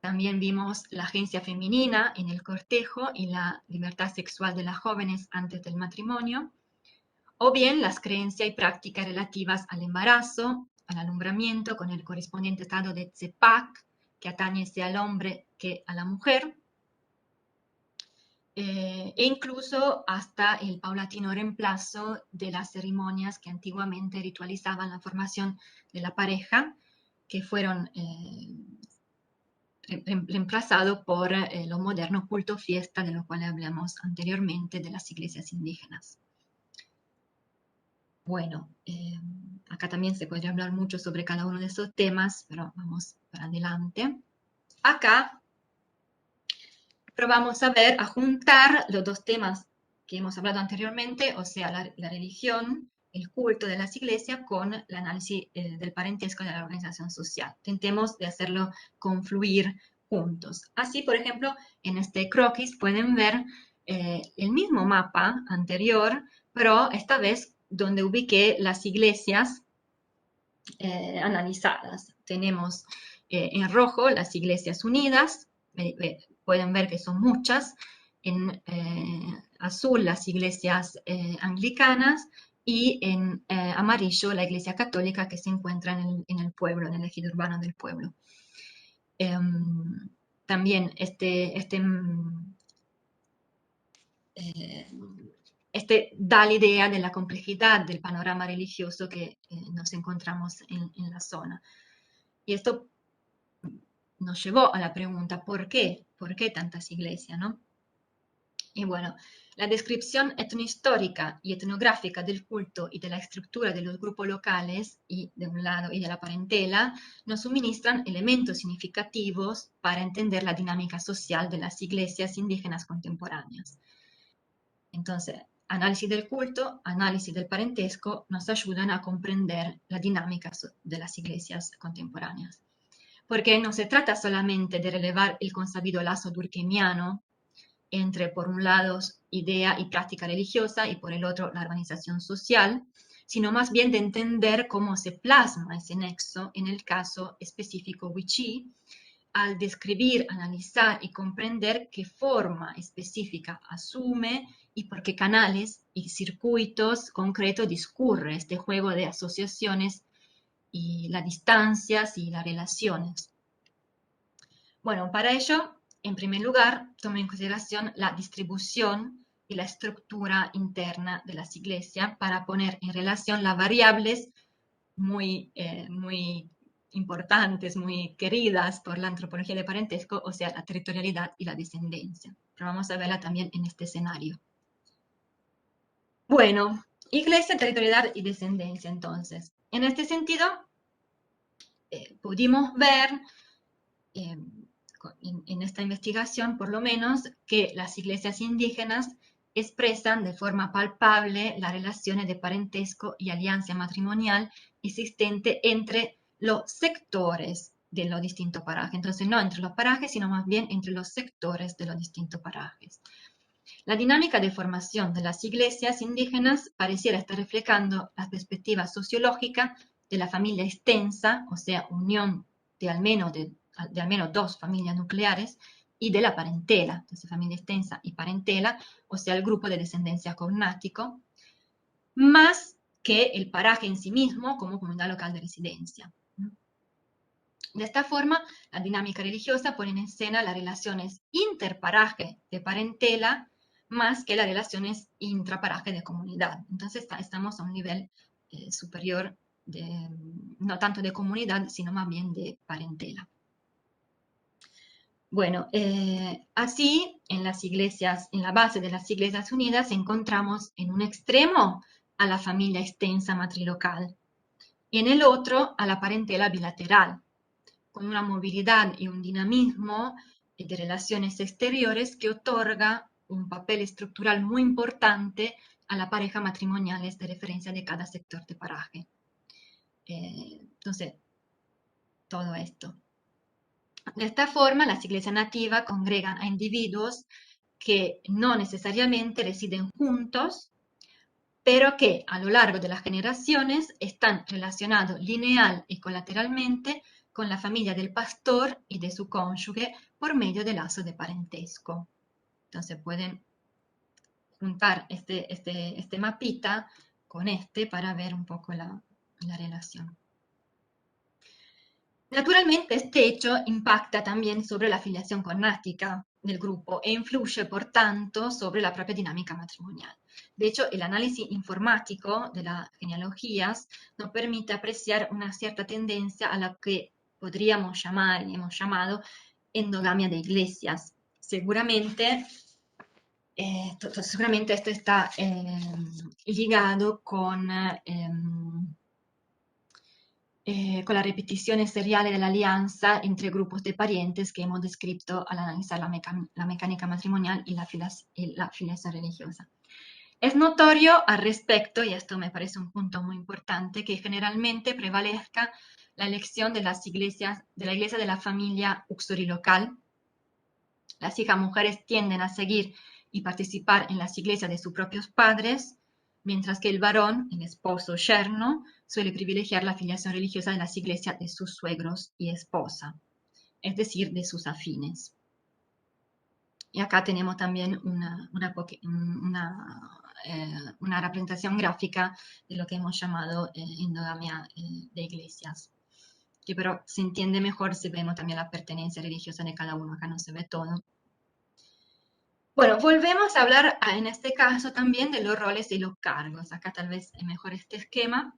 También vimos la agencia femenina en el cortejo y la libertad sexual de las jóvenes antes del matrimonio, o bien las creencias y prácticas relativas al embarazo, al alumbramiento con el correspondiente estado de tzepak, que atañe sea al hombre que a la mujer, e incluso hasta el paulatino reemplazo de las ceremonias que antiguamente ritualizaban la formación de la pareja, que fueron reemplazados por los modernos cultos fiesta, de los cuales hablamos anteriormente, de las iglesias indígenas. Bueno, acá también se podría hablar mucho sobre cada uno de esos temas, pero vamos para adelante. Acá probamos a juntar los dos temas que hemos hablado anteriormente, o sea, la religión, el culto de las iglesias, con el análisis del parentesco de la organización social. Tentemos de hacerlo confluir juntos. Así, por ejemplo, en este croquis pueden ver el mismo mapa anterior, pero esta vez donde ubiqué las iglesias analizadas. Tenemos en rojo las iglesias unidas, pueden ver que son muchas, en azul las iglesias anglicanas y en amarillo la iglesia católica que se encuentra en el pueblo, en el ejido urbano del pueblo. También este da la idea de la complejidad del panorama religioso que nos encontramos en la zona. Y esto nos llevó a la pregunta, ¿por qué? ¿Por qué tantas iglesias, no? Y bueno, la descripción etnohistórica y etnográfica del culto y de la estructura de los grupos locales, y de un lado, y de la parentela, nos suministran elementos significativos para entender la dinámica social de las iglesias indígenas contemporáneas. Entonces, análisis del culto, análisis del parentesco nos ayudan a comprender la dinámica de las iglesias contemporáneas. Porque no se trata solamente de relevar el consabido lazo durkheimiano entre, por un lado, idea y práctica religiosa y por el otro, la organización social, sino más bien de entender cómo se plasma ese nexo en el caso específico wichí, al describir, analizar y comprender qué forma específica asume y por qué canales y circuitos concretos discurre este juego de asociaciones y las distancias y las relaciones. Bueno, para ello, en primer lugar, tomo en consideración la distribución y la estructura interna de las iglesias para poner en relación las variables muy importantes, muy queridas por la antropología de parentesco, o sea, la territorialidad y la descendencia. Pero vamos a verla también en este escenario. Bueno, Iglesia, territorialidad y descendencia, entonces. En este sentido, pudimos ver en esta investigación, por lo menos, que las iglesias indígenas expresan de forma palpable las relaciones de parentesco y alianza matrimonial existente entre los sectores de los distintos parajes. Entonces, no entre los parajes, sino más bien entre los sectores de los distintos parajes. La dinámica de formación de las iglesias indígenas pareciera estar reflejando la perspectiva sociológica de la familia extensa, o sea, unión de al menos dos familias nucleares, y de la parentela, entonces familia extensa y parentela, o sea, el grupo de descendencia cognático, más que el paraje en sí mismo como comunidad local de residencia. De esta forma, la dinámica religiosa pone en escena las relaciones interparaje de parentela más que las relaciones intraparaje de comunidad. Entonces estamos a un nivel superior, no tanto de comunidad, sino más bien de parentela. Bueno, así en las iglesias, en la base de las Iglesias Unidas encontramos en un extremo a la familia extensa matrilocal y en el otro a la parentela bilateral, con una movilidad y un dinamismo de relaciones exteriores que otorga un papel estructural muy importante a la pareja matrimoniales de referencia de cada sector de paraje. Entonces, todo esto. De esta forma, las iglesias nativas congregan a individuos que no necesariamente residen juntos, pero que a lo largo de las generaciones están relacionados lineal y colateralmente con la familia del pastor y de su cónyuge por medio de lazo de parentesco. Entonces pueden juntar este mapita con este para ver un poco la relación. Naturalmente, este hecho impacta también sobre la filiación cognática del grupo e influye, por tanto, sobre la propia dinámica matrimonial. De hecho, el análisis informático de las genealogías nos permite apreciar una cierta tendencia a la que podríamos llamar, y hemos llamado, endogamia de iglesias. Seguramente esto está ligado con la repetición serial de la alianza entre grupos de parientes que hemos descrito al analizar la mecánica matrimonial y la filiación religiosa. Es notorio al respecto, y esto me parece un punto muy importante, que generalmente prevalezca la elección de la iglesia de la familia uxorilocal. Las hijas mujeres tienden a seguir y participar en las iglesias de sus propios padres, mientras que el varón, el esposo o yerno, suele privilegiar la filiación religiosa de las iglesias de sus suegros y esposa, es decir, de sus afines. Y acá tenemos también una representación gráfica de lo que hemos llamado endogamia de iglesias, que pero se entiende mejor si vemos también la pertenencia religiosa de cada uno. Acá no se ve todo. Bueno, volvemos a hablar en este caso también de los roles y los cargos. Acá tal vez es mejor este esquema.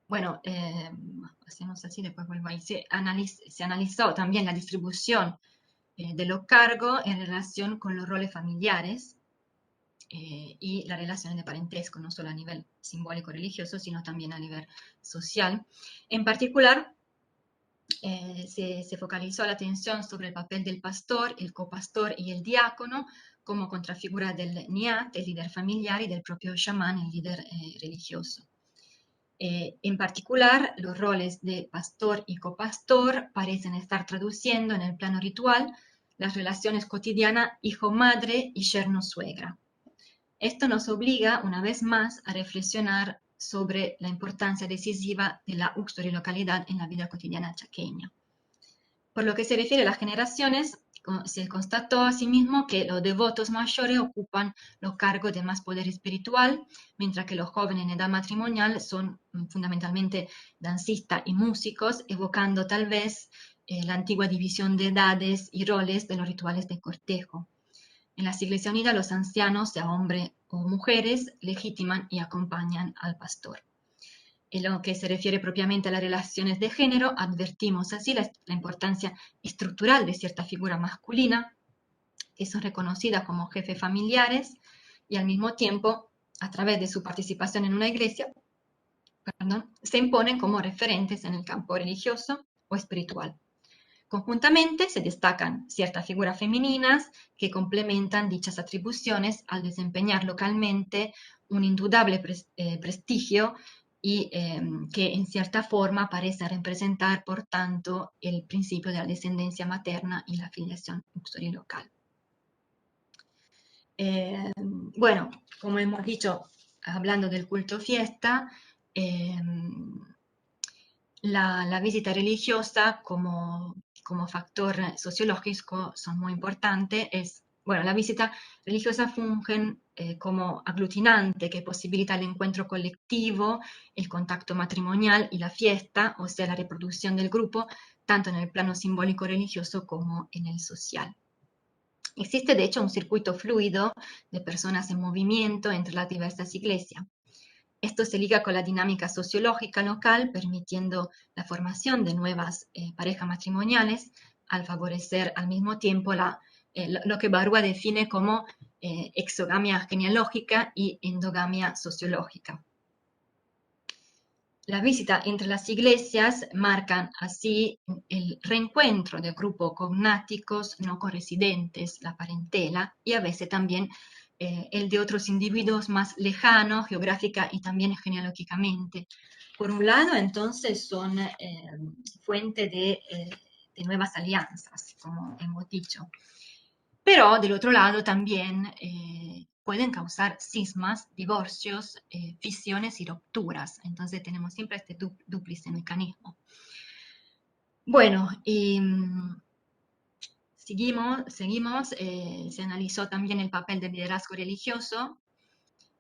Bueno, hacemos así, después vuelvo ahí. Se analizó también la distribución de los cargos en relación con los roles familiares y las relaciones de parentesco, no solo a nivel simbólico religioso, sino también a nivel social. En particular, se focalizó la atención sobre el papel del pastor, el copastor y el diácono como contrafigura del niat, el líder familiar, y del propio chamán, el líder religioso. En particular, los roles de pastor y copastor parecen estar traduciendo en el plano ritual las relaciones cotidianas hijo-madre y yerno-suegra. Esto nos obliga, una vez más, a reflexionar sobre la importancia decisiva de la uxorilocalidad en la vida cotidiana chaqueña. Por lo que se refiere a las generaciones, se constató asimismo que los devotos mayores ocupan los cargos de más poder espiritual, mientras que los jóvenes en edad matrimonial son fundamentalmente danzistas y músicos, evocando tal vez la antigua división de edades y roles de los rituales de cortejo. En las Iglesias Unidas, los ancianos, sea hombres o mujeres, legitiman y acompañan al pastor. En lo que se refiere propiamente a las relaciones de género, advertimos así la importancia estructural de cierta figura masculina, que son reconocidas como jefes familiares y al mismo tiempo a través de su participación en una iglesia, se imponen como referentes en el campo religioso o espiritual. Conjuntamente se destacan ciertas figuras femeninas que complementan dichas atribuciones al desempeñar localmente un indudable prestigio y que en cierta forma parece representar, por tanto, el principio de la descendencia materna y la filiación uxorilocal. Bueno, como hemos dicho, hablando del culto fiesta, la visita religiosa como factor sociológico son muy importantes. Bueno, la visita religiosa fungen como aglutinante que posibilita el encuentro colectivo, el contacto matrimonial y la fiesta, o sea, la reproducción del grupo, tanto en el plano simbólico religioso como en el social. Existe, de hecho, un circuito fluido de personas en movimiento entre las diversas iglesias. Esto se liga con la dinámica sociológica local, permitiendo la formación de nuevas parejas matrimoniales, al favorecer al mismo tiempo lo que Barua define como exogamia genealógica y endogamia sociológica. La visita entre las iglesias marcan así el reencuentro de grupos cognáticos no corresidentes, la parentela, y a veces también el de otros individuos más lejanos, geográfica y también genealógicamente. Por un lado, entonces, son fuente de nuevas alianzas, como hemos dicho. Pero del otro lado también pueden causar cismas, divorcios, fisiones y rupturas. Entonces tenemos siempre este dúplice mecanismo. Bueno, seguimos. Se analizó también el papel del liderazgo religioso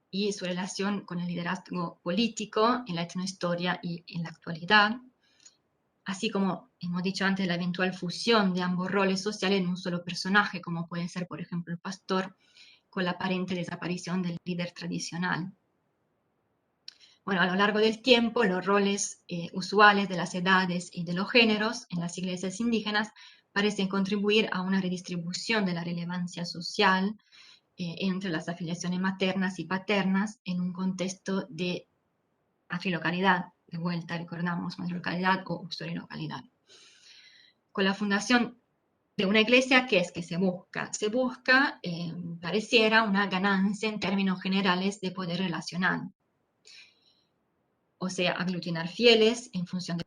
y su relación con el liderazgo político en la etnohistoria y en la actualidad, así como hemos dicho antes, la eventual fusión de ambos roles sociales en un solo personaje, como puede ser, por ejemplo, el pastor, con la aparente desaparición del líder tradicional. Bueno, a lo largo del tiempo, los roles usuales de las edades y de los géneros en las iglesias indígenas parecen contribuir a una redistribución de la relevancia social entre las afiliaciones maternas y paternas en un contexto de afilocalidad. De vuelta, recordamos, matrilocalidad o uxorilocalidad. Con la fundación de una iglesia, ¿qué es que se busca? Se busca, pareciera, una ganancia en términos generales de poder relacional. O sea, aglutinar fieles en función de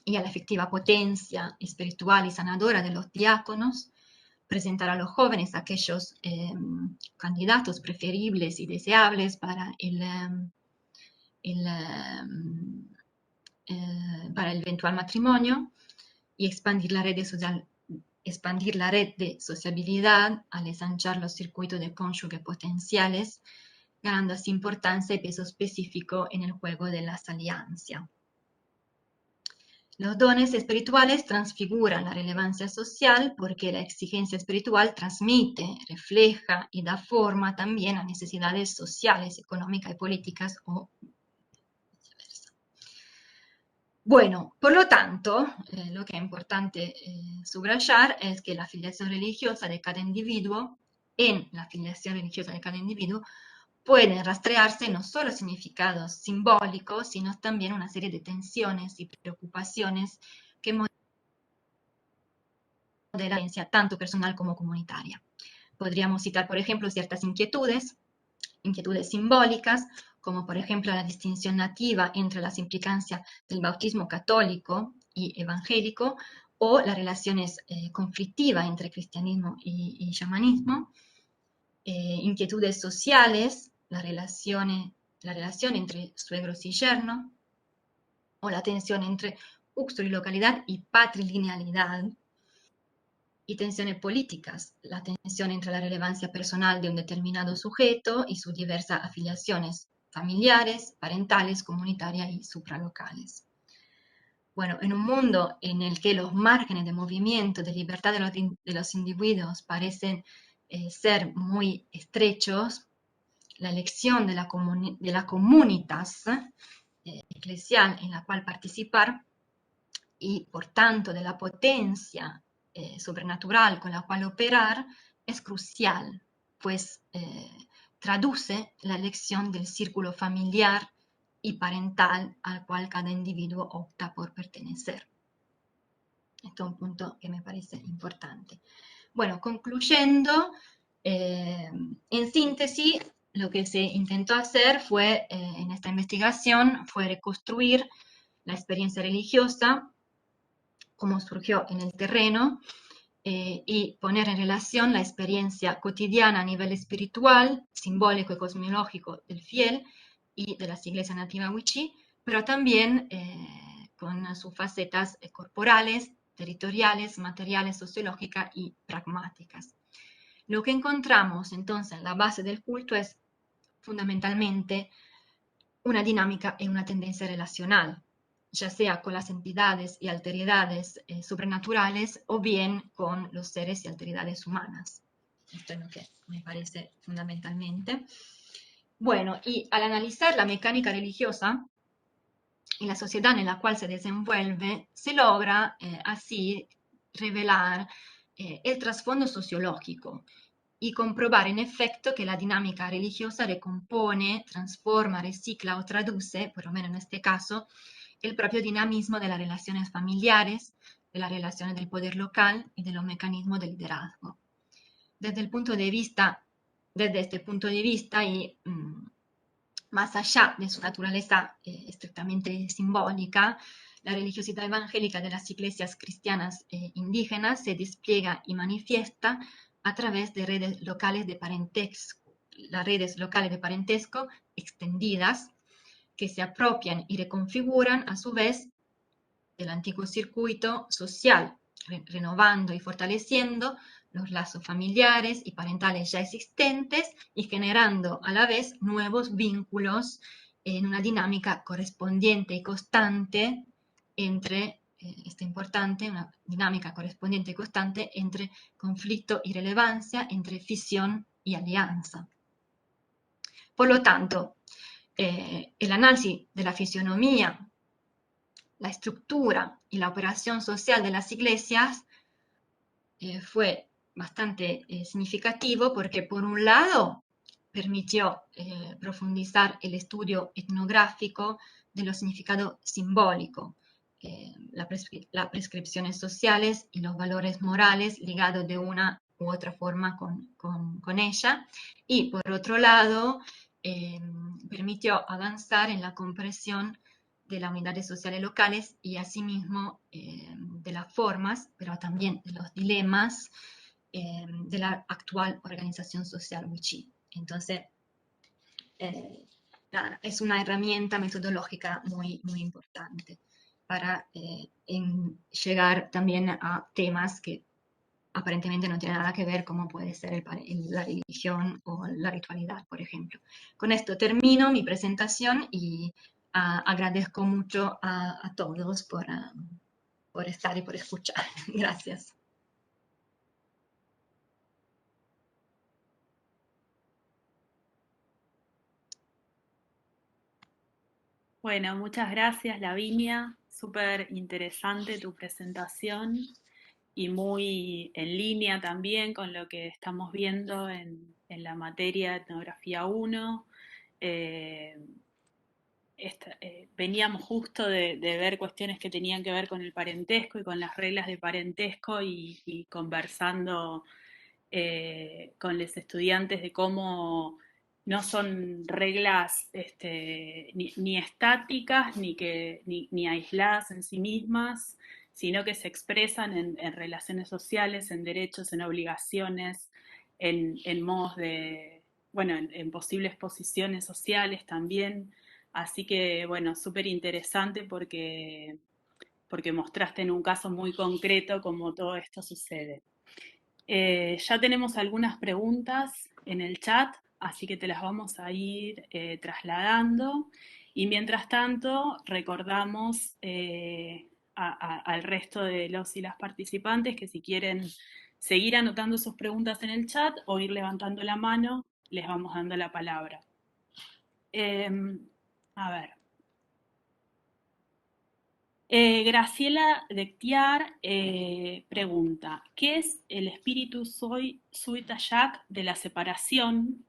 y a la efectiva potencia espiritual y sanadora de los diáconos, presentar a los jóvenes aquellos candidatos preferibles y deseables para para el eventual matrimonio y expandir la red de sociabilidad al ensanchar los circuitos de cónyuge potenciales, ganando así importancia y peso específico en el juego de las alianzas. Los dones espirituales transfiguran la relevancia social porque la exigencia espiritual transmite, refleja y da forma también a necesidades sociales, económicas y políticas o viceversa. Bueno, por lo tanto, lo que es importante subrayar es que la filiación religiosa de cada individuo, pueden rastrearse no solo significados simbólicos, sino también una serie de tensiones y preocupaciones que modelan la vivencia tanto personal como comunitaria. Podríamos citar, por ejemplo, ciertas inquietudes simbólicas, como por ejemplo la distinción nativa entre las implicancias del bautismo católico y evangélico, o las relaciones conflictivas entre cristianismo y chamanismo, inquietudes sociales, la relación entre suegros y yerno, o la tensión entre uxorilocalidad y patrilinealidad, y tensiones políticas, la tensión entre la relevancia personal de un determinado sujeto y sus diversas afiliaciones familiares, parentales, comunitarias y supralocales. Bueno, en un mundo en el que los márgenes de movimiento, de libertad de los individuos parecen ser muy estrechos, la elección de la comunitas eclesial en la cual participar y por tanto de la potencia sobrenatural con la cual operar es crucial, pues traduce la elección del círculo familiar y parental al cual cada individuo opta por pertenecer. Esto es un punto que me parece importante. Bueno, concluyendo, en síntesis, lo que se intentó hacer fue, en esta investigación, fue reconstruir la experiencia religiosa, cómo surgió en el terreno, y poner en relación la experiencia cotidiana a nivel espiritual, simbólico y cosmológico del fiel y de las iglesias nativas wichí, pero también con sus facetas corporales, territoriales, materiales, sociológicas y pragmáticas. Lo que encontramos entonces en la base del culto es fundamentalmente una dinámica y una tendencia relacional, ya sea con las entidades y alteridades sobrenaturales o bien con los seres y alteridades humanas. Esto es lo que me parece fundamentalmente. Bueno, y al analizar la mecánica religiosa y la sociedad en la cual se desenvuelve, se logra así revelar el trasfondo sociológico y comprobar en efecto que la dinámica religiosa recompone, transforma, recicla o traduce, por lo menos en este caso, el propio dinamismo de las relaciones familiares, de las relaciones del poder local y de los mecanismos de liderazgo. Desde este punto de vista y más allá de su naturaleza estrictamente simbólica, la religiosidad evangélica de las iglesias cristianas indígenas se despliega y manifiesta a través de redes locales de parentesco, las redes locales de parentesco extendidas que se apropian y reconfiguran a su vez del antiguo circuito social, renovando y fortaleciendo los lazos familiares y parentales ya existentes y generando a la vez nuevos vínculos en una dinámica correspondiente y constante entre, esto es importante, una dinámica correspondiente y constante entre conflicto y relevancia, entre fisión y alianza. Por lo tanto, el análisis de la fisionomía, la estructura y la operación social de las iglesias fue bastante significativo porque, por un lado, permitió profundizar el estudio etnográfico de los significados simbólicos, las prescripciones sociales y los valores morales ligados de una u otra forma con ella, y por otro lado, permitió avanzar en la comprensión de las unidades sociales locales y asimismo de las formas, pero también de los dilemas de la actual organización social wichí. Entonces, es una herramienta metodológica muy, muy importante para llegar también a temas que aparentemente no tienen nada que ver, como puede ser la religión o la ritualidad, por ejemplo. Con esto termino mi presentación y agradezco mucho a todos por estar y por escuchar. Gracias. Bueno, muchas gracias, Lavinia. Súper interesante tu presentación y muy en línea también con lo que estamos viendo en la materia de etnografía 1. Veníamos justo de ver cuestiones que tenían que ver con el parentesco y con las reglas de parentesco y conversando con los estudiantes de cómo no son reglas ni estáticas ni aisladas en sí mismas, sino que se expresan en relaciones sociales, en derechos, en obligaciones, en modos de, bueno, en posibles posiciones sociales también. Así que, bueno, súper interesante porque mostraste en un caso muy concreto cómo todo esto sucede. Ya tenemos algunas preguntas en el chat, así que te las vamos a ir trasladando. Y mientras tanto, recordamos al resto de los y las participantes que si quieren seguir anotando sus preguntas en el chat o ir levantando la mano, les vamos dando la palabra. A ver. Graciela Dectiar pregunta, ¿qué es el espíritu Suitayak de la separación?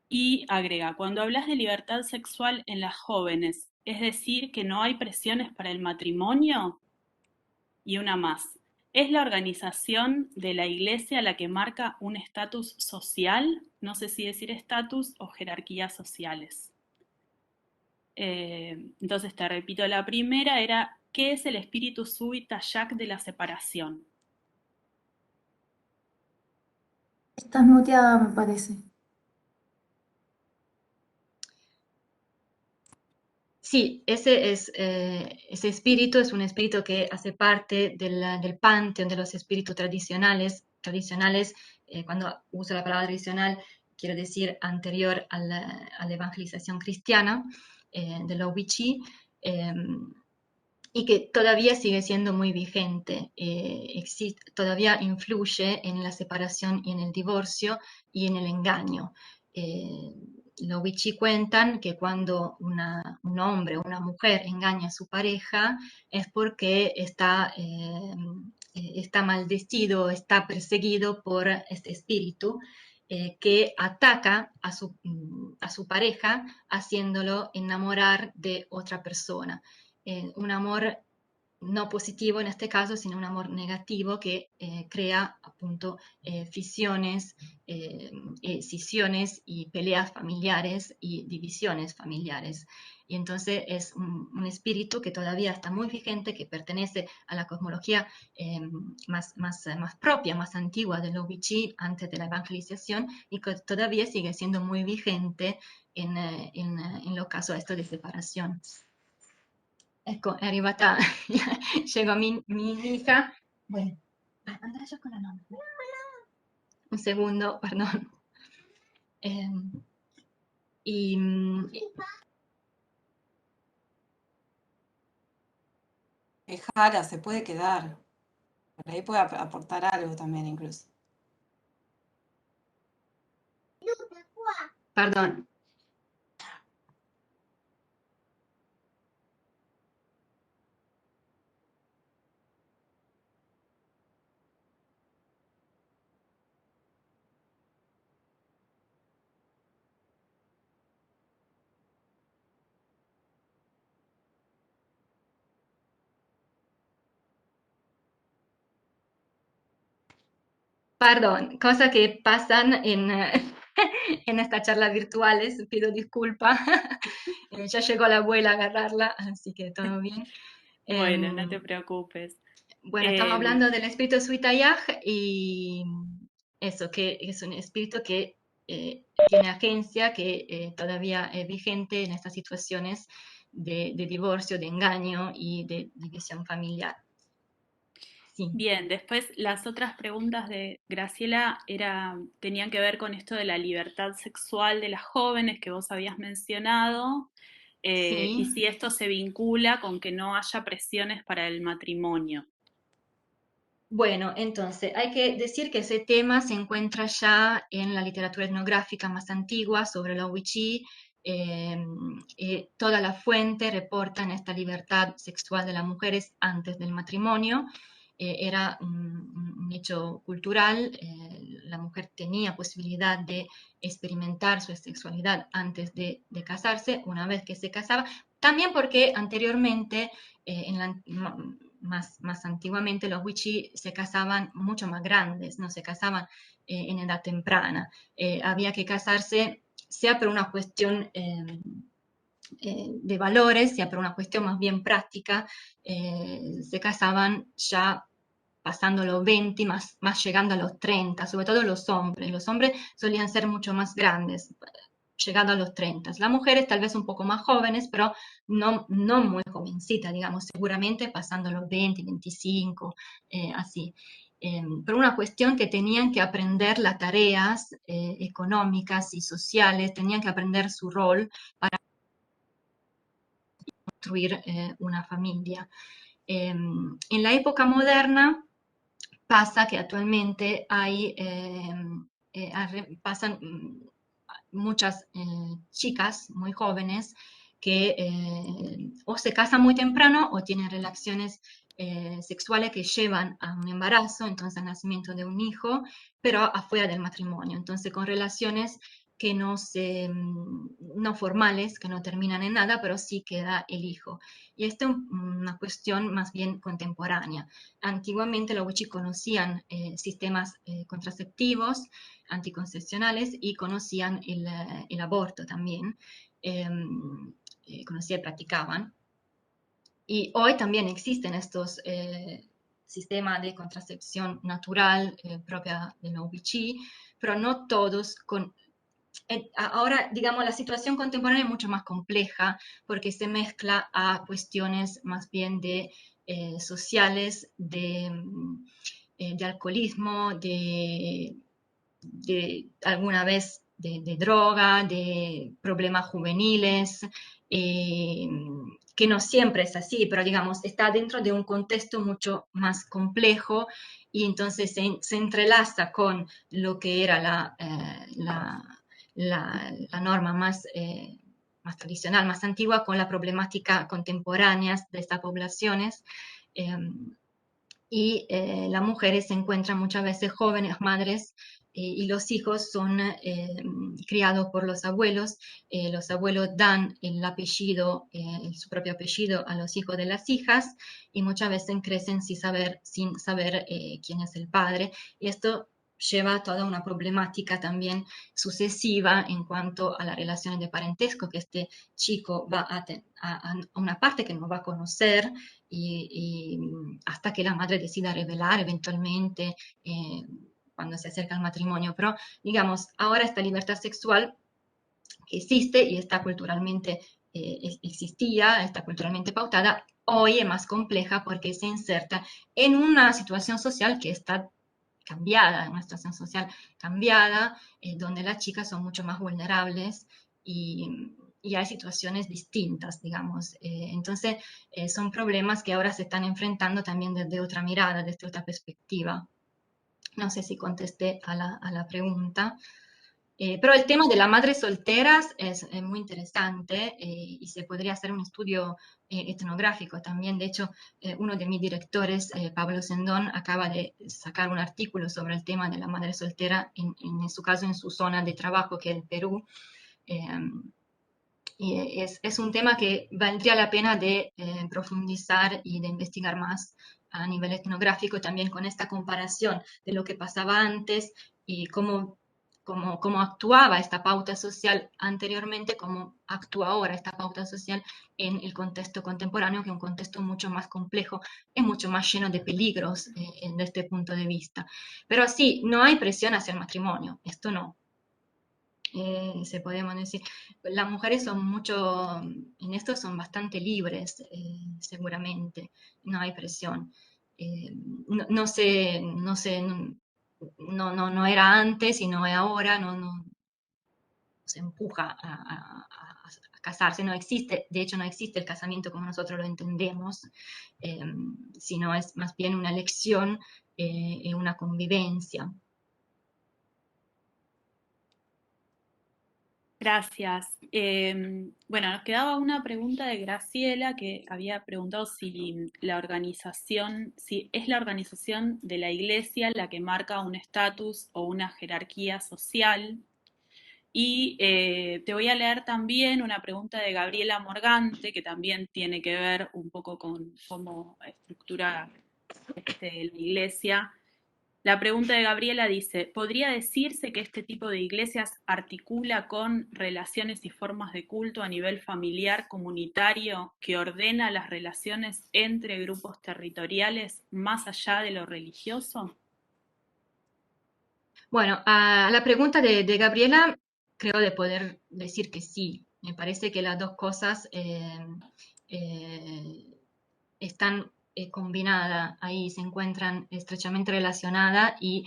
Y agrega, cuando hablas de libertad sexual en las jóvenes, ¿es decir que no hay presiones para el matrimonio? Y una más. ¿Es la organización de la iglesia la que marca un estatus social? No sé si decir estatus o jerarquías sociales. Entonces te repito, la primera era, ¿qué es el espíritu súbita Jack de la separación? Estás muteada, me parece. Sí, ese espíritu es un espíritu que hace parte del panteón de los espíritus tradicionales. Cuando uso la palabra tradicional, quiero decir anterior a la evangelización cristiana de los Wichí, y que todavía sigue siendo muy vigente. Todavía influye en la separación y en el divorcio y en el engaño. Eh, los Wichí cuentan que cuando un hombre o una mujer engaña a su pareja es porque está maldecido, está perseguido por este espíritu que ataca a su pareja haciéndolo enamorar de otra persona. Un amor no positivo en este caso, sino un amor negativo que crea appunto fisiones, escisiones y peleas familiares y divisiones familiares. Y entonces es un espíritu que todavía está muy vigente, que pertenece a la cosmología más propia, más antigua de los Vichy antes de la evangelización y que todavía sigue siendo muy vigente en los casos estos de separación. Ecco, è arrivata, llegó mi hija. Bueno, andá yo con la nonna. Un segundo, perdón. Eh, y, Dejala, se puede quedar. Por ahí puede aportar algo también incluso. perdón. Perdón, cosas que pasan en estas charlas virtuales, pido disculpas. Ya llegó la abuela a agarrarla, así que todo bien. Bueno, no Em, te preocupes. Bueno, estamos Eh, hablando del espíritu Suitayaj y eso, que es un espíritu que tiene agencia, que todavía es vigente en estas situaciones de divorcio, de engaño y de división familiar. Sí, Bien, después las otras preguntas de Graciela tenían que ver con esto de la libertad sexual de las jóvenes que vos habías mencionado, y sí. si esto se vincula con que no haya presiones para el matrimonio. Bueno, entonces hay que decir que ese tema se encuentra ya en la literatura etnográfica más antigua sobre los Wichí. Toda la fuente reportan esta libertad sexual de las mujeres antes del matrimonio. Era un hecho cultural. La mujer tenía posibilidad de experimentar su sexualidad antes de casarse, una vez que se casaba. También porque anteriormente más antiguamente los wichí se casaban mucho más grandes, no se casaban en edad temprana. Había que casarse sea por una cuestión de valores, sea por una cuestión más bien práctica, se casaban ya pasando los 20, más llegando a los 30, sobre todo los hombres. Los hombres solían ser mucho más grandes, llegando a los 30. Las mujeres tal vez un poco más jóvenes, pero no muy jovencitas, digamos, seguramente pasando los 20, 25, así. Por una cuestión que tenían que aprender las tareas económicas y sociales, tenían que aprender su rol para construir una familia. En la época moderna pasa que actualmente pasan muchas chicas muy jóvenes que o se casan muy temprano o tienen relaciones sexuales que llevan a un embarazo, entonces al nacimiento de un hijo, pero afuera del matrimonio. Entonces con relaciones que no formales, que no terminan en nada, pero sí queda el hijo. Y esta es una cuestión más bien contemporánea. Antiguamente los wichí conocían sistemas contraceptivos, anticoncepcionales, y conocían el aborto también, conocían y practicaban. Y hoy también existen estos sistemas de contracepción natural propia de los wichí, pero no todos ahora, digamos, la situación contemporánea es mucho más compleja porque se mezcla a cuestiones más bien sociales, de alcoholismo, de alguna vez de droga, de problemas juveniles, eh, que no siempre es así, pero digamos, está dentro de un contexto mucho más complejo y entonces se entrelaza con lo que era la norma más tradicional, más antigua, con la problemática contemporánea de estas poblaciones. Eh, las mujeres se encuentran muchas veces jóvenes, madres, y los hijos son criados por los abuelos dan el apellido, su propio apellido a los hijos de las hijas, y muchas veces crecen sin saber quién es el padre, y esto lleva a toda una problemática también sucesiva en cuanto a las relaciones de parentesco, que este chico va a una parte que no va a conocer, y hasta que la madre decida revelar eventualmente cuando se acerca al matrimonio. Pero, digamos, ahora esta libertad sexual que existe y está culturalmente, existía, está culturalmente pautada, hoy es más compleja porque se inserta en una situación social que está cambiada, en una situación social cambiada, donde las chicas son mucho más vulnerables y hay situaciones distintas, digamos. Entonces, son problemas que ahora se están enfrentando también desde otra mirada, desde otra perspectiva. No sé si contesté a la pregunta. Pero el tema de las madres solteras es muy interesante y se podría hacer un estudio etnográfico también. De hecho, uno de mis directores, Pablo Sendón, acaba de sacar un artículo sobre el tema de la madre soltera, en su caso en su zona de trabajo, que es el Perú. Eh, y es un tema que valdría la pena de profundizar y de investigar más a nivel etnográfico, también con esta comparación de lo que pasaba antes y cómo actuaba esta pauta social anteriormente, cómo actúa ahora esta pauta social en el contexto contemporáneo, que es un contexto mucho más complejo y mucho más lleno de peligros desde este punto de vista. Pero sí, no hay presión hacia el matrimonio, esto no. Se podemos decir, las mujeres son mucho, en esto son bastante libres, seguramente, no hay presión. No sé, no era antes y no es ahora, no se empuja a casarse, no existe, de hecho no existe el casamiento como nosotros lo entendemos, eh, sino es más bien una elección y una convivencia. Gracias. Bueno, nos quedaba una pregunta de Graciela que había preguntado si si es la organización de la iglesia la que marca un estatus o una jerarquía social. Y te voy a leer también una pregunta de Gabriela Morgante, que también tiene que ver un poco con cómo estructura la iglesia. La pregunta de Gabriela dice, ¿podría decirse que este tipo de iglesias articula con relaciones y formas de culto a nivel familiar, comunitario, que ordena las relaciones entre grupos territoriales más allá de lo religioso? Bueno, a la pregunta de Gabriela, creo de poder decir que sí. Me parece que las dos cosas eh, están combinadas ahí, se encuentran estrechamente relacionadas y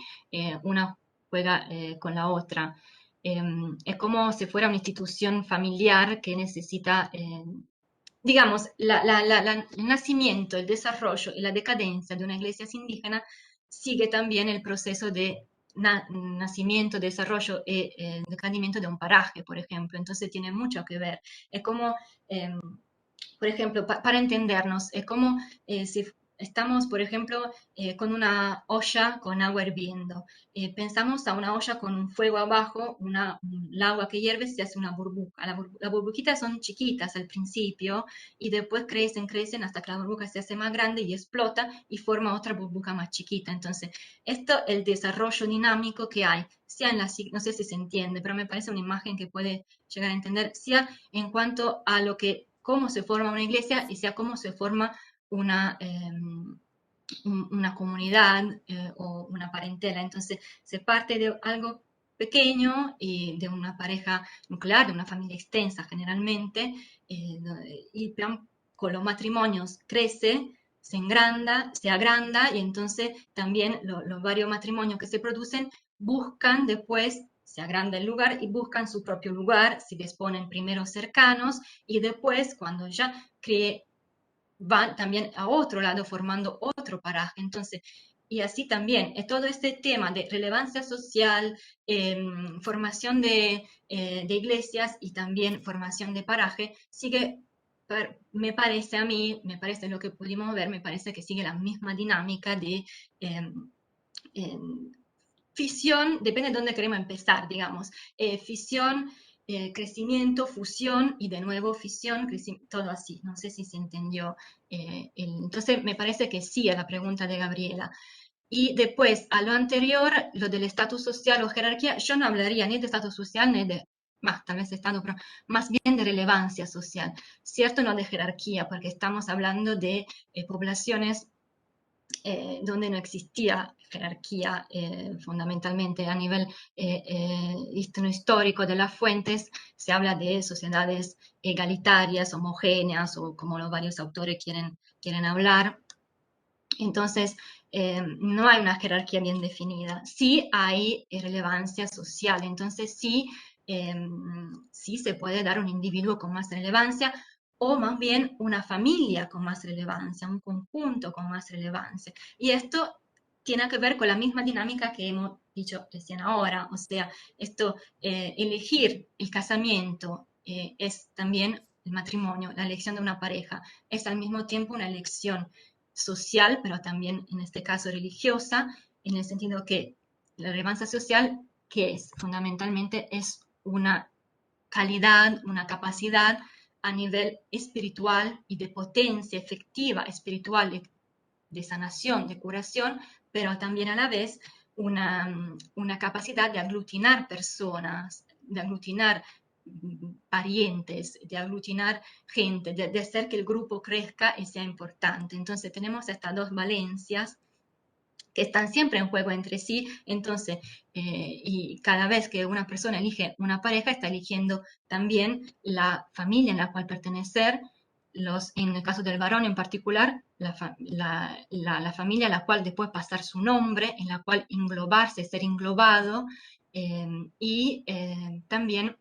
una juega con la otra. Es como si fuera una institución familiar que necesita, digamos, el nacimiento, el desarrollo y la decadencia de una iglesia indígena sigue también el proceso de nacimiento, desarrollo y decaimiento de un paraje, por ejemplo. Entonces tiene mucho que ver. Es como, por ejemplo, para entendernos, es como si estamos, por ejemplo, con una olla con agua hirviendo. Pensamos a una olla con un fuego abajo, el agua que hierve se hace una burbuja. Las burbujitas son chiquitas al principio y después crecen hasta que la burbuja se hace más grande y explota y forma otra burbuja más chiquita. Entonces, esto es el desarrollo dinámico que hay, sea en no sé si se entiende, pero me parece una imagen que puede llegar a entender, sea en cuanto a cómo se forma una iglesia y sea cómo se forma una, una comunidad o una parentela. Entonces, se parte de algo pequeño y de una pareja nuclear, de una familia extensa generalmente, y con los matrimonios crece, se agranda y entonces también los varios matrimonios que se producen buscan después, se agranda el lugar y buscan su propio lugar, se disponen primero cercanos y después cuando ya van también a otro lado formando otro paraje. Entonces, y así también, todo este tema de relevancia social, formación de iglesias y también formación de paraje, sigue, me parece a mí, me parece lo que pudimos ver, me parece que sigue la misma dinámica de eh, fisión, depende de dónde queremos empezar, digamos, fisión, crecimiento, fusión y de nuevo fisión, todo así, no sé si se entendió. Entonces me parece que sí a la pregunta de Gabriela. Y después, a lo anterior, lo del estatus social o jerarquía, yo no hablaría ni de estatus social ni de, más, tal vez estado, pero más bien de relevancia social, ¿cierto? No de jerarquía, porque estamos hablando de poblaciones donde no existía jerarquía fundamentalmente a nivel histórico de las fuentes, se habla de sociedades egalitarias, homogéneas o como los varios autores quieren hablar. Entonces, no hay una jerarquía bien definida. Sí hay relevancia social, entonces sí, sí se puede dar un individuo con más relevancia o más bien una familia con más relevancia, un conjunto con más relevancia. Y esto tiene que ver con la misma dinámica que hemos dicho recién ahora, o sea, elegir el casamiento es también el matrimonio, la elección de una pareja, es al mismo tiempo una elección social, pero también en este caso religiosa, en el sentido que la relevancia social, que es fundamentalmente, es una calidad, una capacidad a nivel espiritual y de potencia efectiva espiritual de sanación, de curación, pero también a la vez una capacidad de aglutinar personas, de aglutinar parientes, de aglutinar gente, de hacer que el grupo crezca y sea importante. Entonces tenemos estas dos valencias que están siempre en juego entre sí, entonces, y cada vez que una persona elige una pareja, está eligiendo también la familia en la cual pertenecer, en el caso del varón en particular, la familia a la cual después pasar su nombre, en la cual englobarse, ser englobado, y también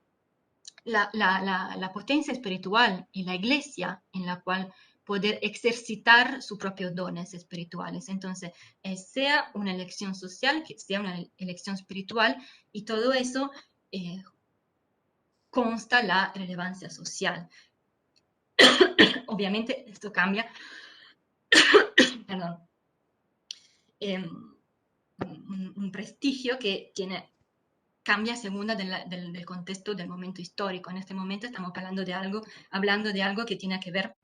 la potencia espiritual y la iglesia en la cual poder ejercitar sus propios dones espirituales. Entonces, sea una elección social, que sea una elección espiritual, y todo eso consta la relevancia social. Obviamente, esto cambia, perdón, un prestigio que cambia según del contexto del momento histórico. En este momento estamos hablando de algo que tiene que ver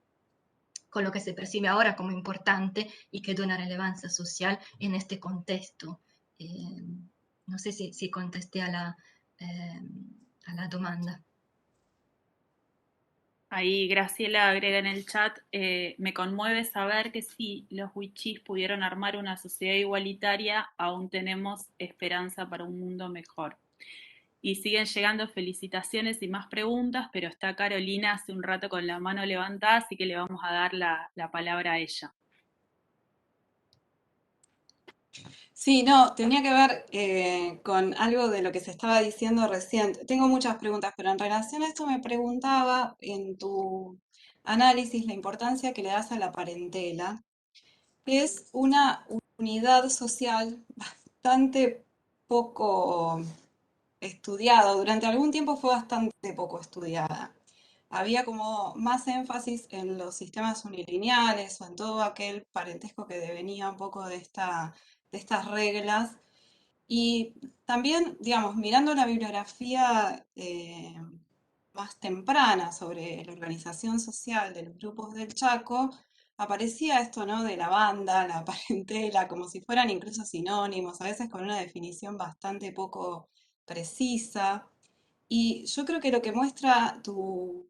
con lo que se percibe ahora como importante y que da una relevancia social en este contexto. No sé si contesté a la demanda. Ahí Graciela agrega en el chat, me conmueve saber que si los wichís pudieron armar una sociedad igualitaria, aún tenemos esperanza para un mundo mejor. Y siguen llegando felicitaciones y más preguntas, pero está Carolina hace un rato con la mano levantada, así que le vamos a dar la palabra a ella. Sí, no, tenía que ver con algo de lo que se estaba diciendo recién. Tengo muchas preguntas, pero en relación a esto me preguntaba en tu análisis la importancia que le das a la parentela, que es una unidad social bastante poco estudiada, durante algún tiempo fue bastante poco estudiada. había como más énfasis en los sistemas unilineales o en todo aquel parentesco que devenía un poco de estas reglas. Y también, digamos, mirando la bibliografía más temprana sobre la organización social de los grupos del Chaco, aparecía esto, ¿no? De la banda, la parentela, como si fueran incluso sinónimos, a veces con una definición bastante poco precisa. Y yo creo que lo que muestra tu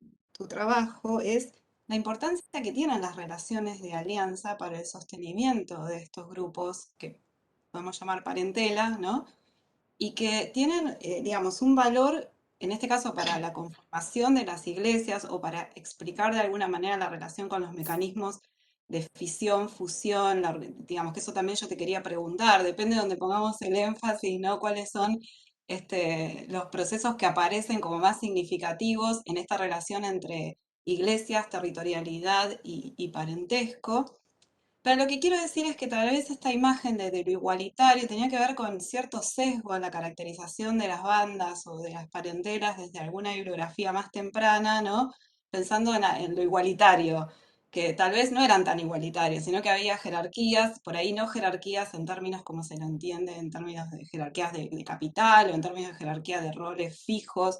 trabajo es la importancia que tienen las relaciones de alianza para el sostenimiento de estos grupos que podemos llamar parentela, ¿no? Y que tienen, digamos, un valor, en este caso para la conformación de las iglesias o para explicar de alguna manera la relación con los mecanismos de fisión, fusión, digamos que eso también yo te quería preguntar, depende de donde pongamos el énfasis, ¿no? ¿Cuáles son los procesos que aparecen como más significativos en esta relación entre iglesias, territorialidad y parentesco? Pero lo que quiero decir es que tal vez esta imagen de lo igualitario tenía que ver con cierto sesgo en la caracterización de las bandas o de las parentelas desde alguna bibliografía más temprana, ¿no? Pensando en lo igualitario, que tal vez no eran tan igualitarios, sino que había jerarquías, por ahí no jerarquías en términos como se lo entiende, en términos de jerarquías de capital o en términos de jerarquía de roles fijos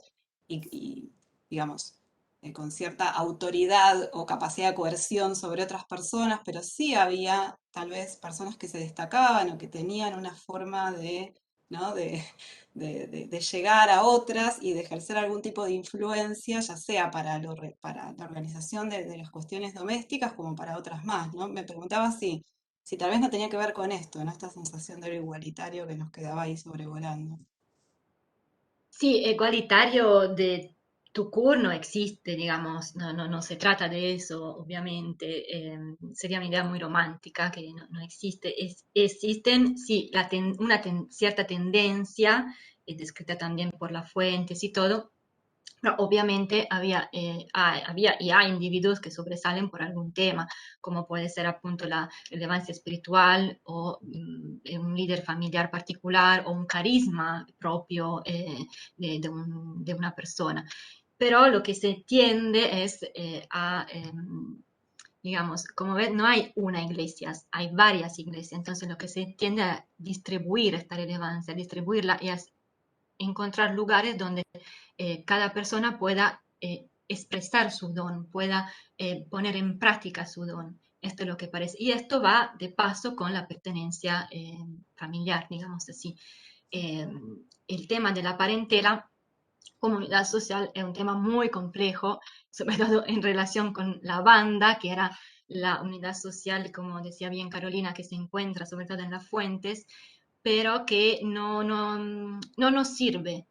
digamos, con cierta autoridad o capacidad de coerción sobre otras personas, pero sí había tal vez personas que se destacaban o que tenían una forma de, ¿no? de llegar a otras y de ejercer algún tipo de influencia, ya sea para la organización de las cuestiones domésticas como para otras más, ¿no? Me preguntaba si tal vez no tenía que ver con esto, ¿no? Esta sensación de lo igualitario que nos quedaba ahí sobrevolando. Sí, igualitario de Tucur no existe, digamos, no se trata de eso, obviamente, sería una idea muy romántica que no existe. Existen, sí, cierta tendencia, descrita también por las fuentes y todo, pero obviamente había y hay individuos que sobresalen por algún tema, como puede ser appunto la relevancia espiritual o un líder familiar particular o un carisma propio de una persona. Pero lo que se tiende es digamos, como ves, no hay una iglesia, hay varias iglesias, entonces lo que se tiende a distribuir esta relevancia, a distribuirla y a encontrar lugares donde cada persona pueda expresar su don, pueda poner en práctica su don. Esto es lo que parece. Y esto va de paso con la pertenencia familiar, digamos así. Eh, el tema de la parentela, comunidad social, es un tema muy complejo, sobre todo en relación con la banda, que era la unidad social, como decía bien Carolina, que se encuentra sobre todo en las fuentes, pero que no nos sirve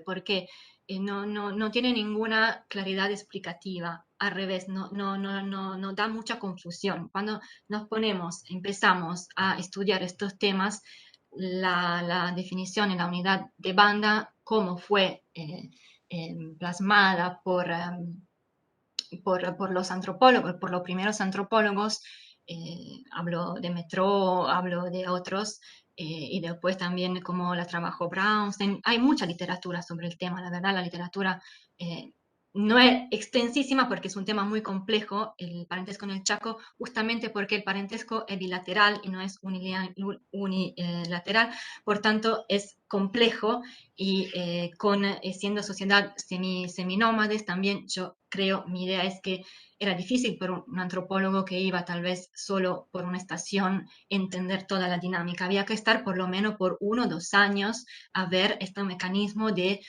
porque no tiene ninguna claridad explicativa. Al revés, no da mucha confusión. Cuando empezamos a estudiar estos temas, la definición en la unidad de banda, cómo fue plasmada por los antropólogos, por los primeros antropólogos, hablo de Metro, hablo de otros, y después también como la trabajó Brownstein. Hay mucha literatura sobre el tema, la verdad, la literatura no es extensísima porque es un tema muy complejo, el parentesco en el Chaco, justamente porque el parentesco es bilateral y no es unilateral, por tanto es complejo y siendo sociedad seminómades también yo creo, mi idea es que era difícil para un antropólogo que iba tal vez solo por una estación entender toda la dinámica. Había que estar por lo menos por 1 o 2 años a ver este mecanismo de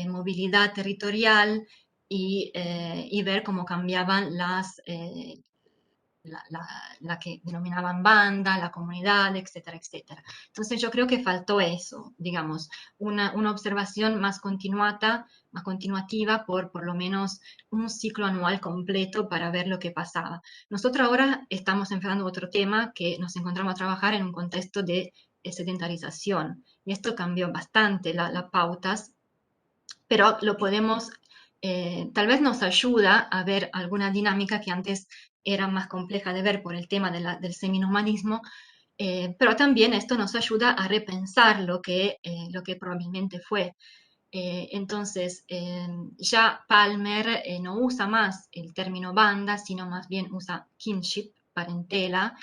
movilidad territorial y ver cómo cambiaban la que denominaban banda, la comunidad, etcétera, etcétera. Entonces yo creo que faltó eso, digamos, una observación más continuativa por lo menos un ciclo anual completo para ver lo que pasaba. Nosotros ahora estamos enfrentando otro tema que nos encontramos a trabajar en un contexto de sedentarización y esto cambió bastante las pautas, pero lo podemos, tal vez nos ayuda a ver alguna dinámica que antes era más compleja de ver por el tema del seminomadismo, pero también esto nos ayuda a repensar lo que probablemente fue. Entonces, ya Palmer no usa más el término banda, sino más bien usa kinship, parentela,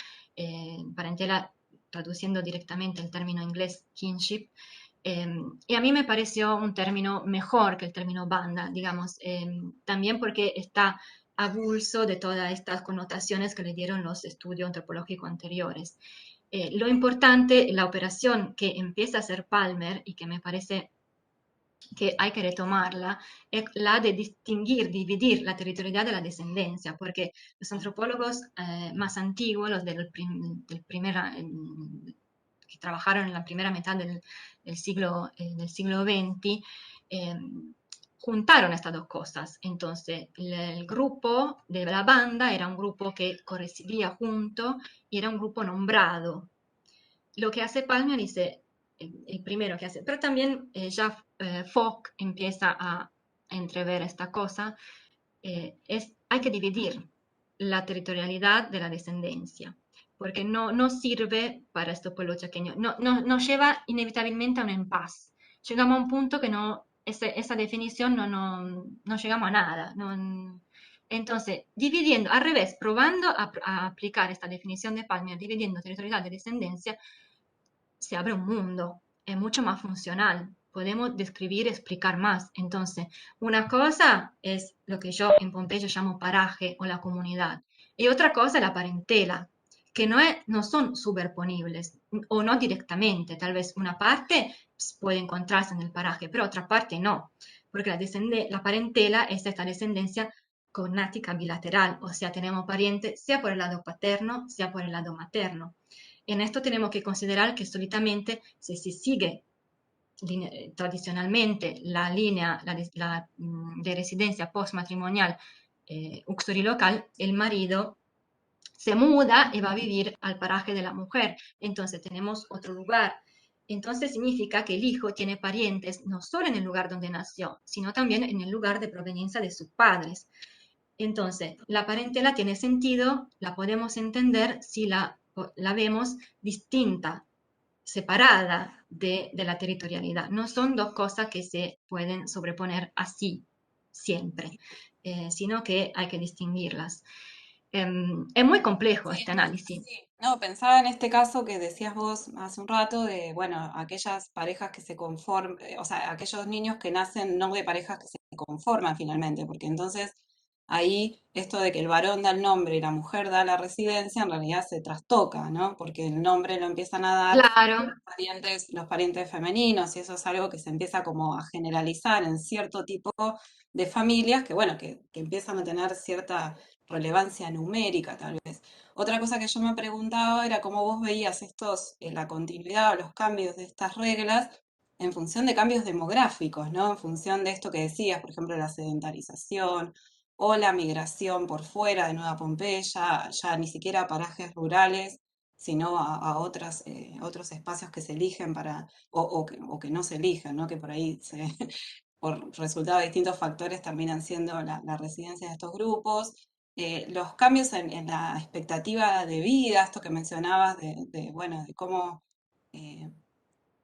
parentela traduciendo directamente el término inglés kinship, y a mí me pareció un término mejor que el término banda, digamos, también porque está avulso de todas estas connotaciones que le dieron los estudios antropológicos anteriores. Lo importante, la operación que empieza a hacer Palmer y que me parece que hay que retomarla, es la de distinguir, dividir la territorialidad de la descendencia, porque los antropólogos más antiguos, los que trabajaron en la primera mitad del siglo XX, eh, juntaron estas dos cosas. Entonces, el grupo de la banda era un grupo que correspondía junto y era un grupo nombrado. Lo que hace Palmer dice, el primero que hace, pero también ya Fogg empieza a entrever esta cosa, hay que dividir la territorialidad de la descendencia, porque no sirve para estos pueblos chaqueños, nos lleva inevitablemente a un impasse. Llegamos a un punto que esa definición no llegamos a nada. Entonces, dividiendo, al revés, probando a aplicar esta definición de Palmer, dividiendo territorialidad de descendencia, se abre un mundo, es mucho más funcional, podemos describir, explicar más. Entonces, una cosa es lo que yo en Pompeyo llamo paraje o la comunidad, y otra cosa es la parentela, que no son superponibles, o no directamente, tal vez una parte puede encontrarse en el paraje, pero otra parte no, porque la parentela es esta descendencia cognática bilateral, o sea, tenemos parientes sea por el lado paterno, sea por el lado materno. En esto tenemos que considerar que solitamente si se sigue tradicionalmente la línea de residencia postmatrimonial uxorilocal, el marido se muda y va a vivir al paraje de la mujer. Entonces tenemos otro lugar. Entonces significa que el hijo tiene parientes no solo en el lugar donde nació, sino también en el lugar de proveniencia de sus padres. Entonces, la parentela tiene sentido, la podemos entender si la vemos distinta, separada de la territorialidad. No son dos cosas que se pueden sobreponer así siempre, sino que hay que distinguirlas. Es muy complejo este análisis. Sí, no, pensaba en este caso que decías vos hace un rato de, bueno, aquellas parejas que se conforman, o sea, aquellos niños que nacen no de parejas que se conforman finalmente, porque entonces ahí esto de que el varón da el nombre y la mujer da la residencia en realidad se trastoca, ¿no? Porque el nombre lo empiezan a dar Claro, los parientes femeninos y eso es algo que se empieza como a generalizar en cierto tipo de familias que, bueno, que empiezan a tener cierta relevancia numérica tal vez. Otra cosa que yo me preguntaba era cómo vos veías la continuidad o los cambios de estas reglas en función de cambios demográficos, ¿no? En función de esto que decías, por ejemplo, la sedentarización o la migración por fuera de Nueva Pompeya, ya ni siquiera a parajes rurales, sino a otros espacios que se eligen o que no se eligen, ¿no? Que por ahí por resultado de distintos factores terminan siendo la residencia de estos grupos. Los cambios en la expectativa de vida, esto que mencionabas bueno, de cómo eh,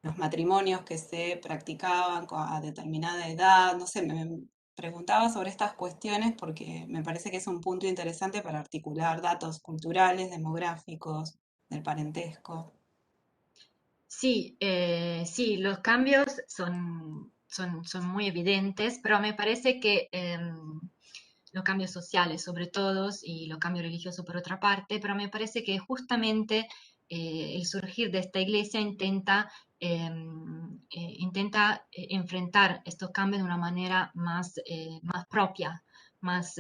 los matrimonios que se practicaban a determinada edad, no sé, me preguntaba sobre estas cuestiones porque me parece que es un punto interesante para articular datos culturales, demográficos, del parentesco. sí, sí, los cambios son muy evidentes, pero me parece que los cambios sociales sobre todo y los cambios religiosos por otra parte, pero me parece que justamente el surgir de esta iglesia intenta estos cambios de una manera más propia, más,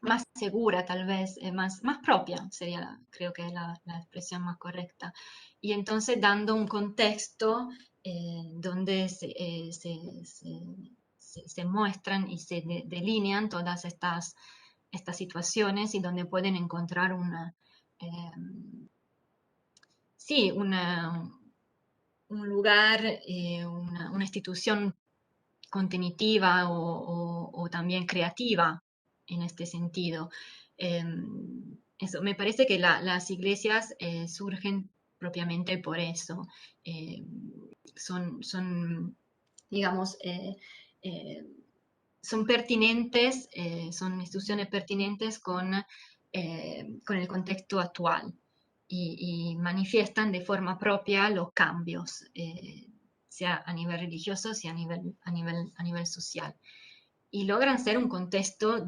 más segura tal vez, más propia sería creo que es la expresión más correcta. Y entonces dando un contexto donde se muestran y se delinean todas estas situaciones y donde pueden encontrar sí, un lugar, una institución contenitiva o también creativa en este sentido. Eso, me parece que las iglesias surgen propiamente por eso. Eh, son digamos, eh, son pertinentes, son instituciones pertinentes con el contexto actual y manifiestan de forma propia los cambios, sea a nivel religioso, sea a nivel social. Y logran ser un contexto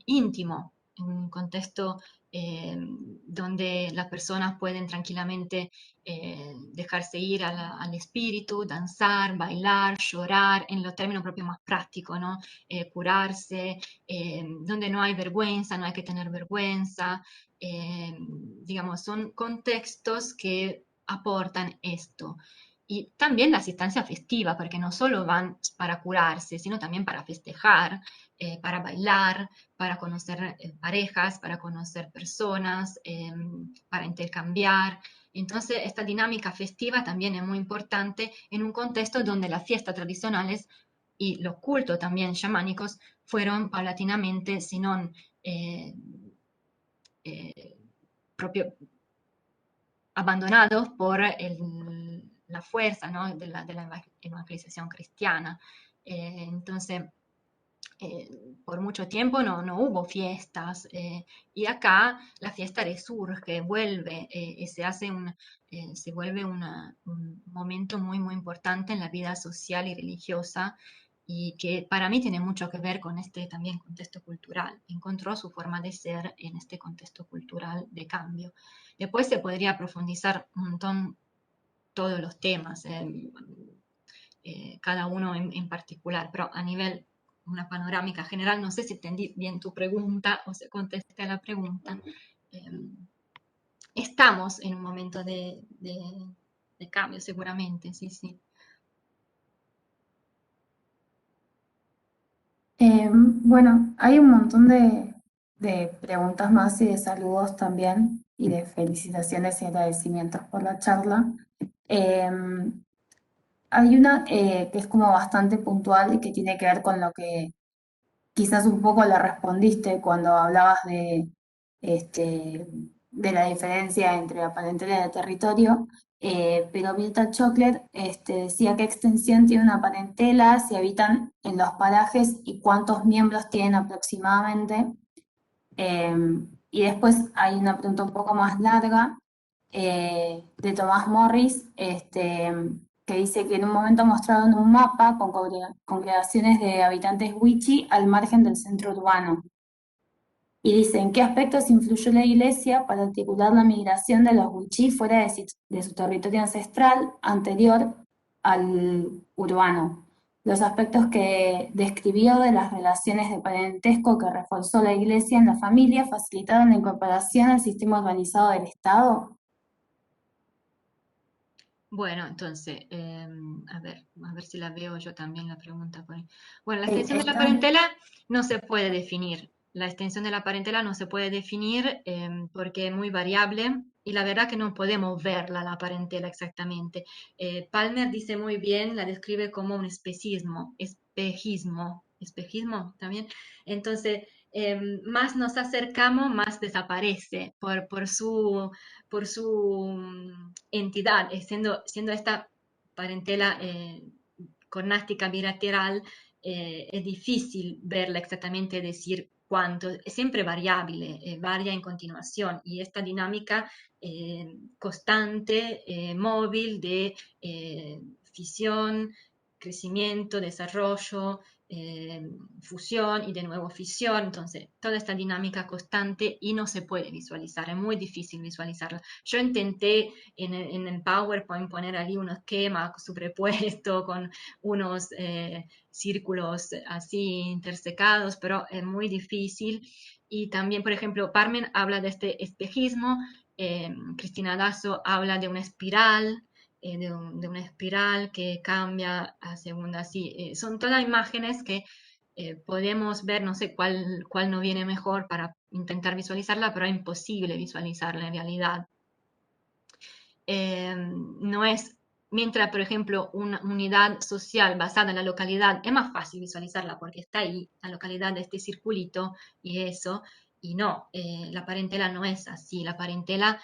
íntimo, un contexto donde las personas pueden tranquilamente dejarse ir al espíritu, danzar, bailar, llorar, en los términos propios más prácticos, ¿no? Curarse, donde no hay vergüenza, no hay que tener vergüenza. Digamos, son contextos que aportan esto. Y también la asistencia festiva, porque no solo van para curarse, sino también para festejar, para bailar, para conocer parejas, para conocer personas, para intercambiar. Entonces, esta dinámica festiva también es muy importante en un contexto donde las fiestas tradicionales y los cultos también chamánicos fueron paulatinamente, si no eh, propio, abandonados por la fuerza, ¿no? de la evangelización cristiana. Entonces, por mucho tiempo no hubo fiestas y acá la fiesta resurge, vuelve y se vuelve un momento muy, muy importante en la vida social y religiosa y que para mí tiene mucho que ver con este también contexto cultural. Encontró su forma de ser en este contexto cultural de cambio. Después se podría profundizar un montón todos los temas, cada uno en particular, pero a nivel una panorámica general, no sé si entendí bien tu pregunta o si contesté a la pregunta. Eh, Estamos en un momento de cambio, seguramente, sí, sí. Bueno, hay un montón de preguntas más y de saludos también y de felicitaciones y agradecimientos por la charla. Hay una que es como bastante puntual y que tiene que ver con lo que quizás un poco le respondiste cuando hablabas este, de la diferencia entre la parentela y el territorio, pero Mirta Chocolate decía qué extensión tiene una parentela, si habitan en los parajes y cuántos miembros tienen aproximadamente. Eh, y después hay una pregunta un poco más larga de Tomás Morris, que dice que en un momento mostraron un mapa con congregaciones de habitantes wichi al margen del centro urbano. Y dice, ¿en qué aspectos influyó la Iglesia para articular la migración de los wichí fuera de su territorio ancestral anterior al urbano? Los aspectos que describió de las relaciones de parentesco que reforzó la Iglesia en la familia facilitaron la incorporación al sistema organizado del Estado. Bueno, entonces, a ver si la veo yo también la pregunta por ahí. Bueno, la extensión de la parentela no se puede definir. La extensión de la parentela no se puede definir porque es muy variable y la verdad que no podemos verla, la parentela exactamente. Palmer dice muy bien, la describe como un espejismo también. Entonces, más nos acercamos, más desaparece por su entidad, siendo esta parentela cornástica bilateral, es difícil verla exactamente, decir cuánto, es siempre variable, varia en continuación, y esta dinámica constante, móvil de fisión, crecimiento, desarrollo, fusión y de nuevo fisión, entonces toda esta dinámica constante y no se puede visualizar, es muy difícil visualizarla. Yo intenté en el PowerPoint poner ahí un esquema superpuesto con unos círculos así intersecados, pero es muy difícil. Y también, por ejemplo, Parmen habla de este espejismo, Cristina Dazo habla de una espiral, de una espiral que cambia a segunda, así. Son todas imágenes que podemos ver, no sé cuál no viene mejor para intentar visualizarla, pero es imposible visualizarla en realidad. No es, mientras, por ejemplo, una unidad social basada en la localidad, es más fácil visualizarla porque está ahí, la localidad de este circulito y eso. Y no, la parentela no es así, la parentela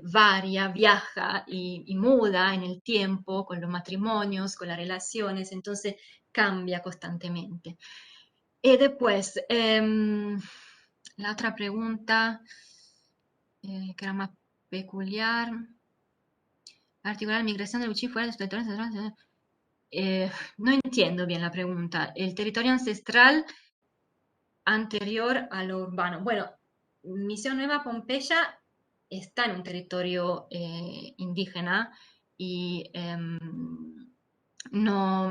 varia, viaja y muda en el tiempo con los matrimonios, con las relaciones, entonces cambia constantemente. Y después, la otra pregunta, que era más peculiar, articular migración del Uchí fuera de su territorio ancestral. No entiendo bien la pregunta. El territorio ancestral anterior a lo urbano. Bueno, Misión Nueva Pompeya está en un territorio indígena y no,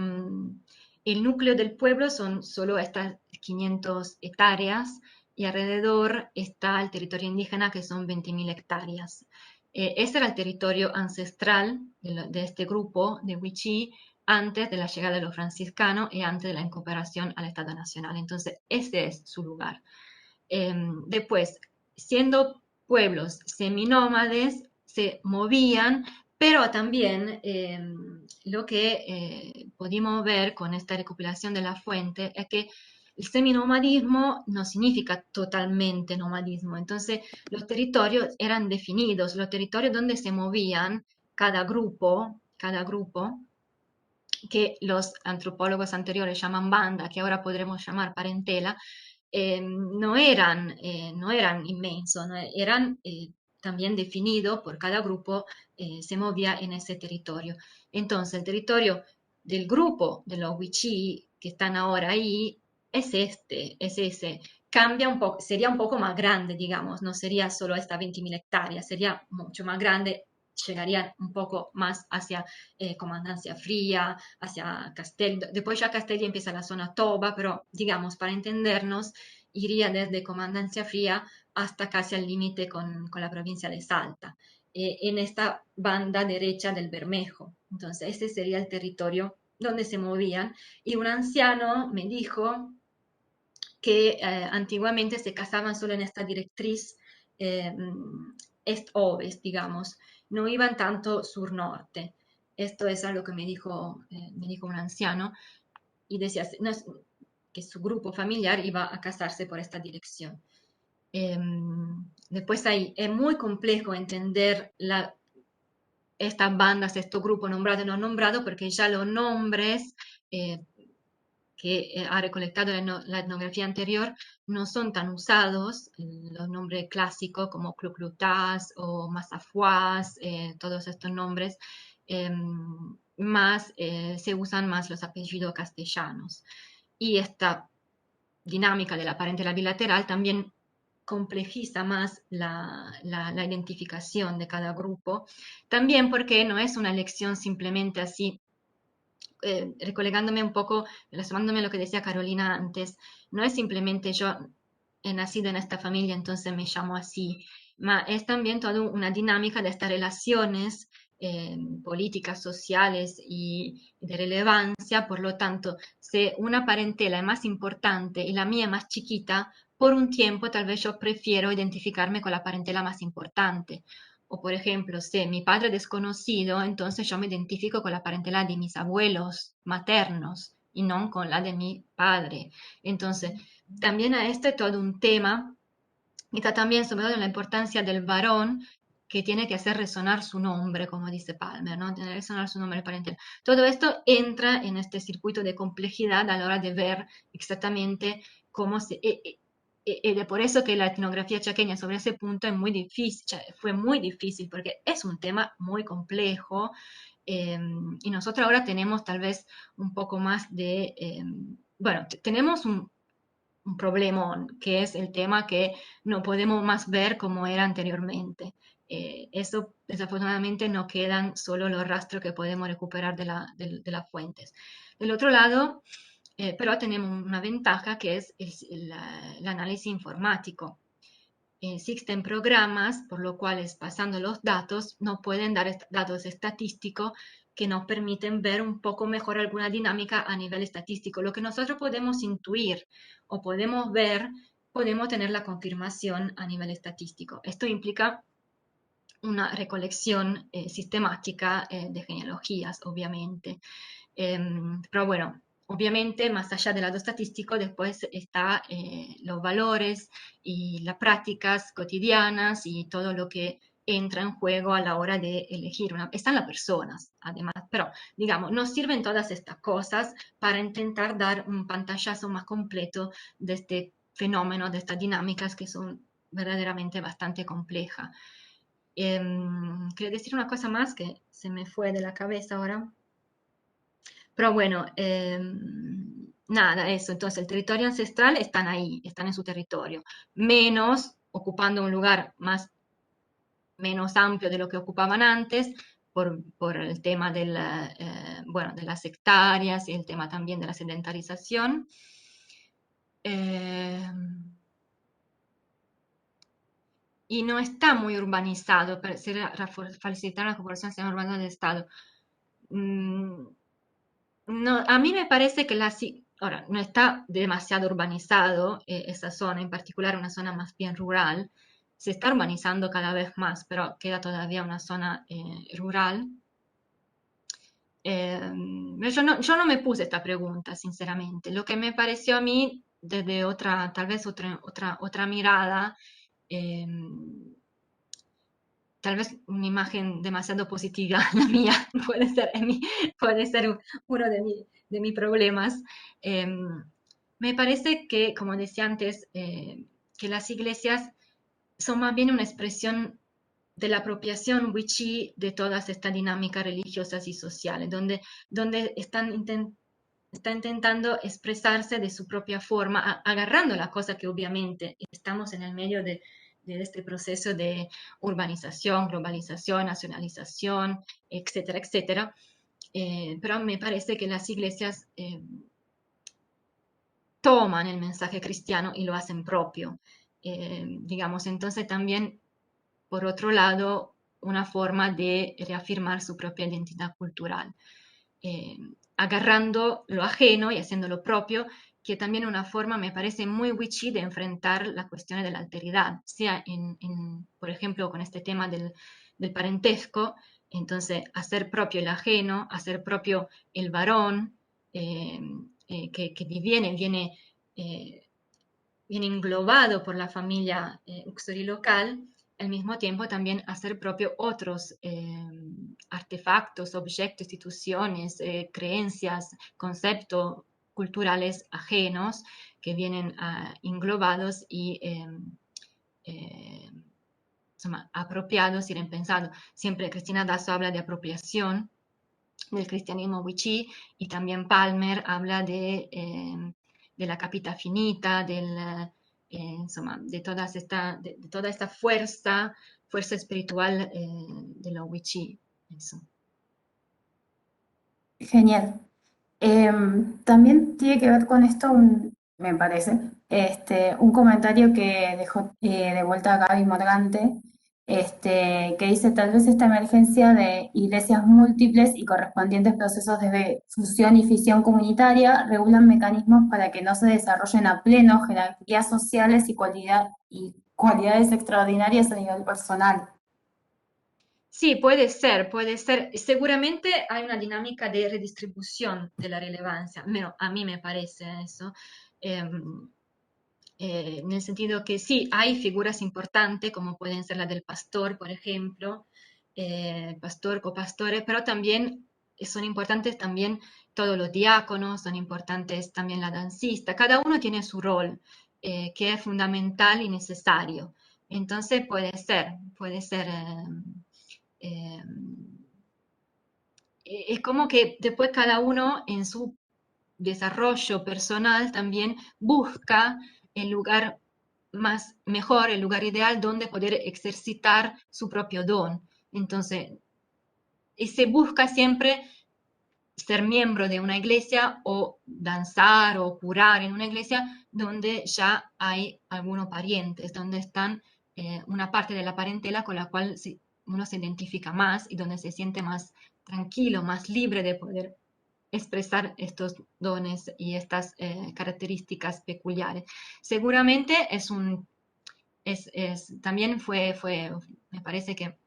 el núcleo del pueblo son solo estas 500 hectáreas y alrededor está el territorio indígena que son 20.000 hectáreas. Ese era el territorio ancestral de este grupo de Wichí antes de la llegada de los franciscanos y antes de la incorporación al Estado Nacional. Entonces, ese es su lugar. Después, siendo pueblos seminómades, se movían, pero también lo que pudimos ver con esta recopilación de la fuente es que el seminomadismo no significa totalmente nomadismo. Entonces, los territorios eran definidos, los territorios donde se movían cada grupo, que los antropólogos anteriores llaman banda, que ahora podremos llamar parentela, no eran inmensos, ¿no? Eran también definidos por cada grupo, se movía en ese territorio. Entonces, el territorio del grupo de los Wichí que están ahora ahí es es ese. Cambia un poco, sería un poco más grande, digamos, no sería solo esta 20.000 hectáreas, sería mucho más grande, llegarían un poco más hacia Comandancia Fría, hacia Castel. Después ya Castel empieza la zona Toba, pero digamos, para entendernos, iría desde Comandancia Fría hasta casi al límite con la provincia de Salta, en esta banda derecha del Bermejo. Entonces, este sería el territorio donde se movían. Y un anciano me dijo que antiguamente se casaban solo en esta directriz est-ovest, digamos, no iban tanto sur-norte. Esto es algo que me dijo un anciano y decía no, que su grupo familiar iba a casarse por esta dirección. Después ahí es muy complejo entender estas bandas, estos grupos nombrados y no nombrados, porque ya los nombres que ha recolectado la etnografía anterior no son tan usados, los nombres clásicos como Cluclutás o Mazafuás, todos estos nombres, más se usan más los apellidos castellanos. Y esta dinámica de la parentela bilateral también complejiza más la identificación de cada grupo, también porque no es una elección simplemente así recolegándome un poco, relacionándome a lo que decía Carolina antes, no es simplemente yo he nacido en esta familia, entonces me llamo así, es también toda una dinámica de estas relaciones políticas, sociales y de relevancia, por lo tanto, si una parentela es más importante y la mía es más chiquita, por un tiempo tal vez yo prefiero identificarme con la parentela más importante. O por ejemplo, si mi padre es desconocido, entonces yo me identifico con la parentela de mis abuelos maternos y no con la de mi padre. Entonces, también a este todo un tema, y está también sobre todo en la importancia del varón que tiene que hacer resonar su nombre, como dice Palmer, ¿no? Tiene que resonar su nombre parentela. Todo esto entra en este circuito de complejidad a la hora de ver exactamente cómo se... de por eso que la etnografía chaqueña sobre ese punto es muy difícil, fue muy difícil, porque es un tema muy complejo, y nosotros ahora tenemos tal vez un poco más de, bueno, tenemos un problemón, que es el tema que no podemos más ver como era anteriormente. Eso desafortunadamente no quedan solo los rastros que podemos recuperar de las fuentes. Del otro lado, pero tenemos una ventaja que es el análisis informático. Existen programas por los cuales pasando los datos nos pueden dar datos estadísticos que nos permiten ver un poco mejor alguna dinámica a nivel estadístico. Lo que nosotros podemos intuir o podemos ver, podemos tener la confirmación a nivel estadístico. Esto implica una recolección sistemática de genealogías, obviamente. Pero bueno, obviamente, más allá del lado estadístico, después está los valores y las prácticas cotidianas y todo lo que entra en juego a la hora de elegir una. Están las personas, además, pero digamos, nos sirven todas estas cosas para intentar dar un pantallazo más completo de este fenómeno, de estas dinámicas que son verdaderamente bastante complejas. Quería decir una cosa más que se me fue de la cabeza ahora. Pero bueno, nada, eso. Entonces, el territorio ancestral están ahí, están en su territorio, menos ocupando un lugar menos amplio de lo que ocupaban antes, por el tema bueno, de las hectáreas y el tema también de la sedentarización. Eh, y no está muy urbanizado, para facilitar la población sea urbana del Estado. Mm, No, a mí me parece que ahora, no está demasiado urbanizado esa zona, en particular una zona más bien rural. Se está urbanizando cada vez más, pero queda todavía una zona rural. Yo no me puse esta pregunta, sinceramente. Lo que me pareció a mí, desde tal vez otra mirada, eh, tal vez una imagen demasiado positiva, la mía, puede ser uno de mis problemas. Eh, Me parece que, como decía antes, que las iglesias son más bien una expresión de la apropiación wichí de todas estas dinámicas religiosas y sociales, donde está intentando expresarse de su propia forma, agarrando la cosa que obviamente estamos en el medio de este proceso de urbanización, globalización, nacionalización, etcétera, etcétera. Pero me parece que las iglesias toman el mensaje cristiano y lo hacen propio. Digamos, entonces también, por otro lado, una forma de reafirmar su propia identidad cultural, eh, agarrando lo ajeno y haciendo lo propio, que también una forma me parece muy witchy de enfrentar la cuestión de la alteridad, sea por ejemplo, con este tema del parentesco. Entonces hacer propio el ajeno, hacer propio el varón, eh, que eh, viene englobado por la familia Uxori local, al mismo tiempo también hacer propio otros artefactos, objetos, instituciones, creencias, conceptos culturales ajenos que vienen englobados y insomma, apropiados y repensados. Siempre Cristina Dasso habla de apropiación del cristianismo wichí, y también Palmer habla de la capita finita, insomma, de toda esta fuerza espiritual de lo wichí. Eso. Genial. También tiene que ver con esto, me parece, un comentario que dejó de vuelta Gaby Morgante, que dice, tal vez esta emergencia de iglesias múltiples y correspondientes procesos de fusión y fisión comunitaria regulan mecanismos para que no se desarrollen a pleno jerarquías sociales y cualidades extraordinarias a nivel personal. Sí, puede ser, puede ser. Seguramente hay una dinámica de redistribución de la relevancia, a mí me parece eso. Em, en el sentido que sí, hay figuras importantes, como pueden ser la del pastor, por ejemplo, pastor, copastores, pero también son importantes también todos los diáconos, son importantes también la dancista, cada uno tiene su rol, que es fundamental y necesario. Entonces puede ser, eh, es como que después cada uno en su desarrollo personal también busca el lugar mejor, el lugar ideal donde poder ejercitar su propio don. Entonces, y se busca siempre ser miembro de una iglesia o danzar o curar en una iglesia donde ya hay algunos parientes, donde están una parte de la parentela con la cual uno se identifica más y donde se siente más tranquilo, más libre de poder expresar estos dones y estas características peculiares. Seguramente también me parece que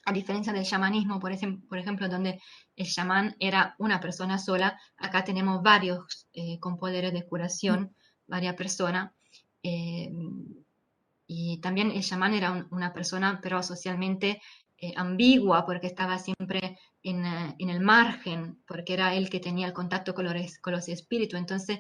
A diferencia del chamanismo, por ejemplo, donde el chamán era una persona sola, acá tenemos varios con poderes de curación, varias personas. eh, y también el chamán era una persona, pero socialmente ambigua, porque estaba siempre en el margen, porque era él que tenía el contacto con los espíritus. Entonces,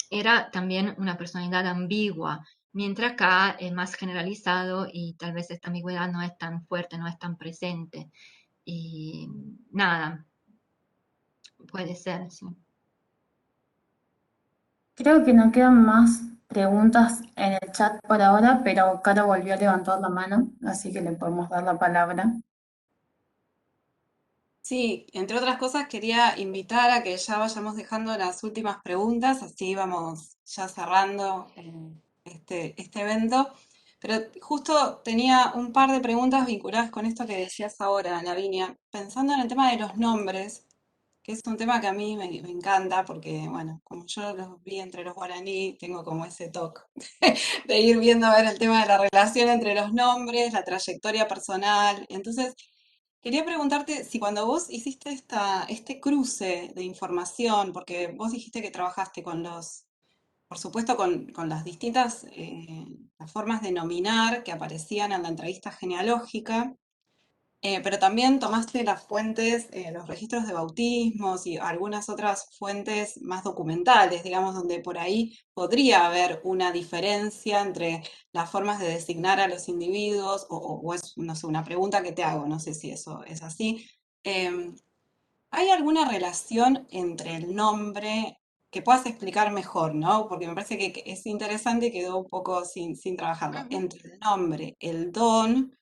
era también una personalidad ambigua, mientras acá es más generalizado y tal vez esta ambigüedad no es tan fuerte, no es tan presente. Y nada, puede ser, sí. Creo que no quedan más preguntas en el chat por ahora, pero Caro volvió a levantar la mano, así que le podemos dar la palabra. Sí, entre otras cosas quería invitar a que ya vayamos dejando las últimas preguntas, así vamos ya cerrando este evento. Pero justo tenía un par de preguntas vinculadas con esto que decías ahora, Lavinia, pensando en el tema de los nombres, que es un tema que a mí me encanta porque, bueno, como yo los vi entre los guaraní, tengo como ese toque de ir viendo a ver el tema de la relación entre los nombres, la trayectoria personal. Entonces, quería preguntarte si cuando vos hiciste este cruce de información, porque vos dijiste que trabajaste con por supuesto, con las distintas las formas de nominar que aparecían en la entrevista genealógica, pero también tomaste las fuentes, los registros de bautismos y algunas otras fuentes más documentales, digamos, donde por ahí podría haber una diferencia entre las formas de designar a los individuos, o es, no sé, una pregunta que te hago, no sé si eso es así. Em, ¿Hay alguna relación entre el nombre que puedas explicar mejor, ¿no? Porque me parece que es interesante y quedó un poco sin trabajarlo. Ujú. Entre el nombre, el don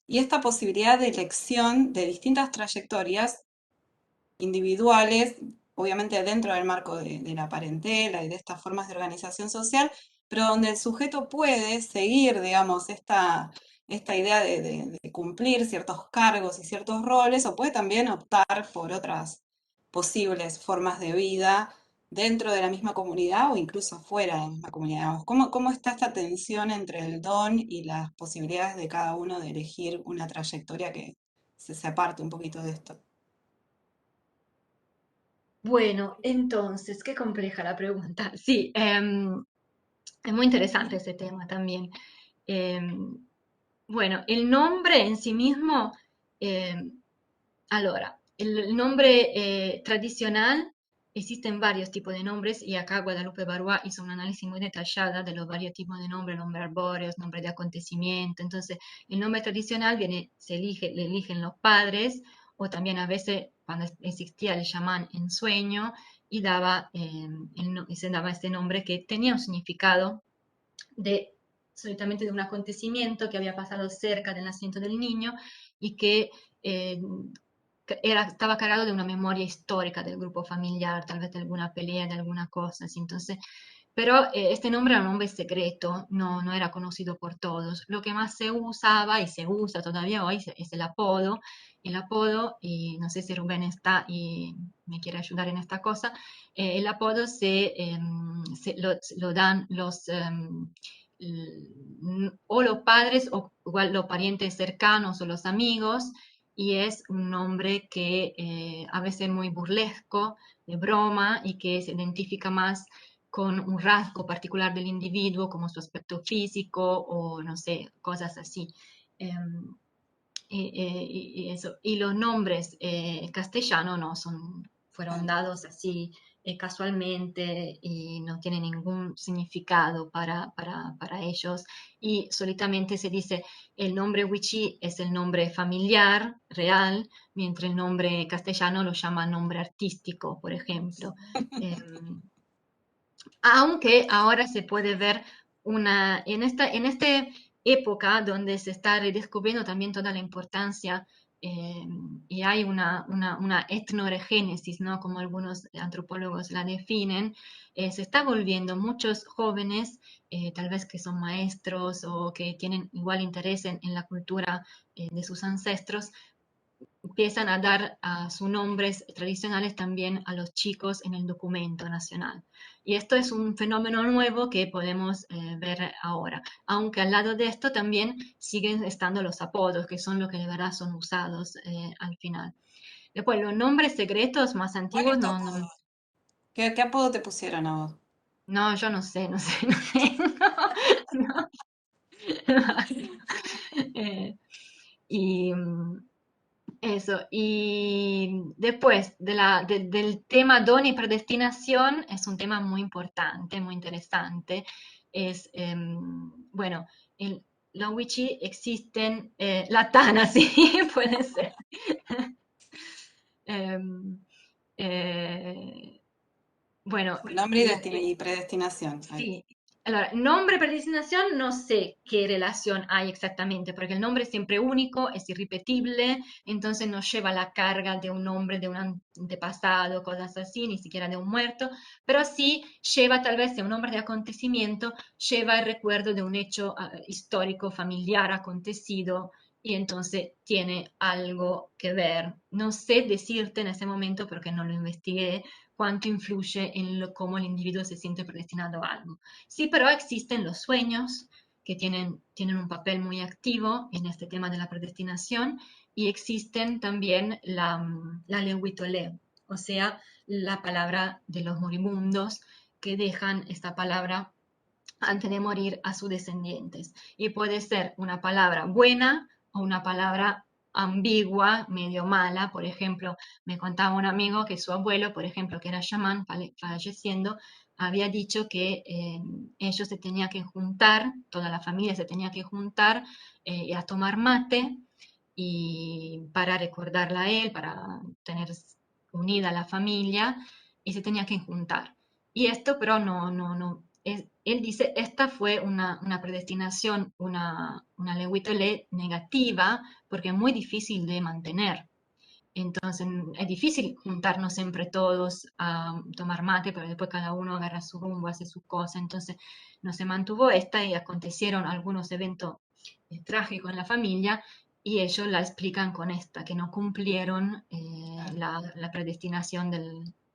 y esta posibilidad de elección de distintas trayectorias individuales, obviamente dentro del marco de la parentela y de estas formas de organización social, pero donde el sujeto puede seguir, digamos, esta idea de cumplir ciertos cargos y ciertos roles, o puede también optar por otras posibles formas de vida dentro de la misma comunidad o incluso fuera de la misma comunidad. Digamos. ¿Cómo está esta tensión entre el don y las posibilidades de cada uno de elegir una trayectoria que se aparte un poquito de esto? Bueno, entonces, qué compleja la pregunta. Sí, es muy interesante ese tema también. Em, bueno, el nombre en sí mismo, em, allora, el nombre tradicional, existen varios tipos de nombres y acá Guadalupe Barúa hizo un análisis muy detallado de los varios tipos de nombres, nombre arbóreos, nombre de acontecimiento. Entonces, el nombre tradicional viene, le eligen los padres o también a veces cuando existía el chamán en sueño y y se daba este nombre que tenía un significado de solitamente de un acontecimiento que había pasado cerca del nacimiento del niño y que eh, estaba cargado de una memoria histórica del grupo familiar, tal vez de alguna pelea, de alguna cosa así. Entonces, pero este nombre era un nombre secreto, no era conocido por todos. Lo que más se usaba y se usa todavía hoy es el apodo. El apodo, y no sé si Rubén está y me quiere ayudar en esta cosa, el apodo lo dan o los padres o igual los parientes cercanos o los amigos, y es un nombre que a veces es muy burlesco, de broma, y que se identifica más con un rasgo particular del individuo, como su aspecto físico o no sé, cosas así. Em, y eso. Y los nombres castellanos no son, fueron Claro. dados así casualmente y no tienen ningún significado para ellos. Y solitamente se dice el nombre Wichí es el nombre familiar real, mientras el nombre castellano lo llama nombre artístico, por ejemplo. Em, Aunque ahora se puede ver en esta época donde se está redescubriendo también toda la importancia eh, y hay una etnoregénesis, ¿no? Como algunos antropólogos la definen, se está volviendo muchos jóvenes, tal vez que son maestros o que tienen igual interés en la cultura de sus ancestros, empiezan a dar a sus nombres tradicionales también a los chicos en el documento nacional. Y esto es un fenómeno nuevo que podemos ver ahora, aunque al lado de esto también siguen estando los apodos, que son los que de verdad son usados al final. Después, los nombres secretos más ¿Cuál antiguos es tu apodo? ¿Qué apodo te pusieron a vos? no, yo no sé, no sé, no sé, no, no. Eh, y eso, y después del tema don y predestinación, es un tema muy importante, muy interesante. Es, bueno, en la Wichi existen, la Tana, sí, puede ser. Em, eh, bueno, Nombre y predestinación. Ahí. sí. Allora, nombre predestinación no sé qué relación hay exactamente, porque el nombre es siempre único, es irrepetible, entonces no lleva la carga de un nombre de un antepasado, cosas así, ni siquiera de un muerto, pero sí lleva tal vez de un nombre de acontecimiento, lleva el recuerdo de un hecho histórico, familiar, acontecido, y entonces tiene algo que ver. No sé decirte en ese momento porque no lo investigué, cuánto influye en cómo el individuo se siente predestinado a algo. Sí, pero existen los sueños que tienen un papel muy activo en este tema de la predestinación y existen también la Lewitolé, o sea, la palabra de los moribundos que dejan esta palabra antes de morir a sus descendientes. Y puede ser una palabra buena o una palabra ambigua, medio mala. Por ejemplo, me contaba un amigo que su abuelo, por ejemplo, que era chamán, falleciendo, había dicho que ellos se tenían que juntar, toda la familia se tenía que juntar a tomar mate y para recordarla a él, para tener unida a la familia, y se tenía que juntar. Y esto, pero no, él dice, esta fue una predestinación, una leguitole negativa, porque es muy difícil de mantener. Entonces es difícil juntarnos siempre todos a tomar mate, pero después cada uno agarra su rumbo, hace su cosa. Entonces no se mantuvo esta y acontecieron algunos eventos trágicos en la familia y ellos la explican con esta, que no cumplieron la predestinación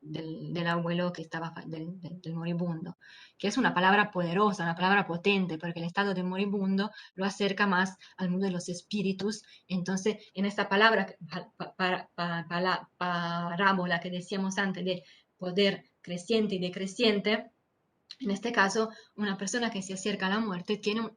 del abuelo que estaba, del moribundo, que es una palabra poderosa, una palabra potente, porque el estado de moribundo lo acerca más al mundo de los espíritus. Entonces, en esta palabra, parábola que decíamos antes de poder creciente y decreciente, en este caso, una persona que se acerca a la muerte tiene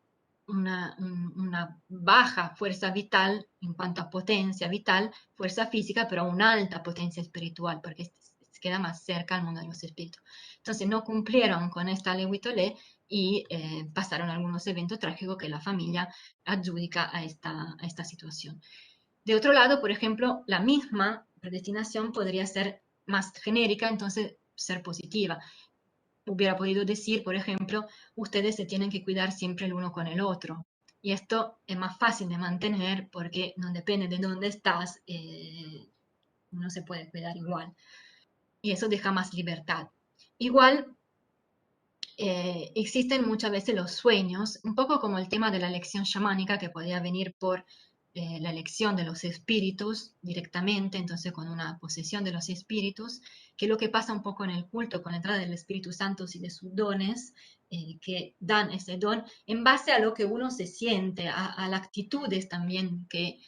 una baja fuerza vital en cuanto a potencia vital, fuerza física, pero una alta potencia espiritual, porque se queda más cerca al mundo de los espíritus. Entonces no cumplieron con esta Lewitolé y pasaron algunos eventos trágicos que la familia adjudica a esta situación. De otro lado, por ejemplo, la misma predestinación podría ser más genérica, entonces ser positiva. Hubiera podido decir, por ejemplo, ustedes se tienen que cuidar siempre el uno con el otro. Y esto es más fácil de mantener porque no depende de dónde estás, uno se puede cuidar igual. Y eso deja más libertad. Igual existen muchas veces los sueños, un poco como el tema de la elección chamánica que podía venir por la elección de los espíritus directamente, entonces con una posesión de los espíritus, que es lo que pasa un poco en el culto con la entrada del Espíritu Santo y de sus dones, que dan ese don en base a lo que uno se siente, a las actitudes también que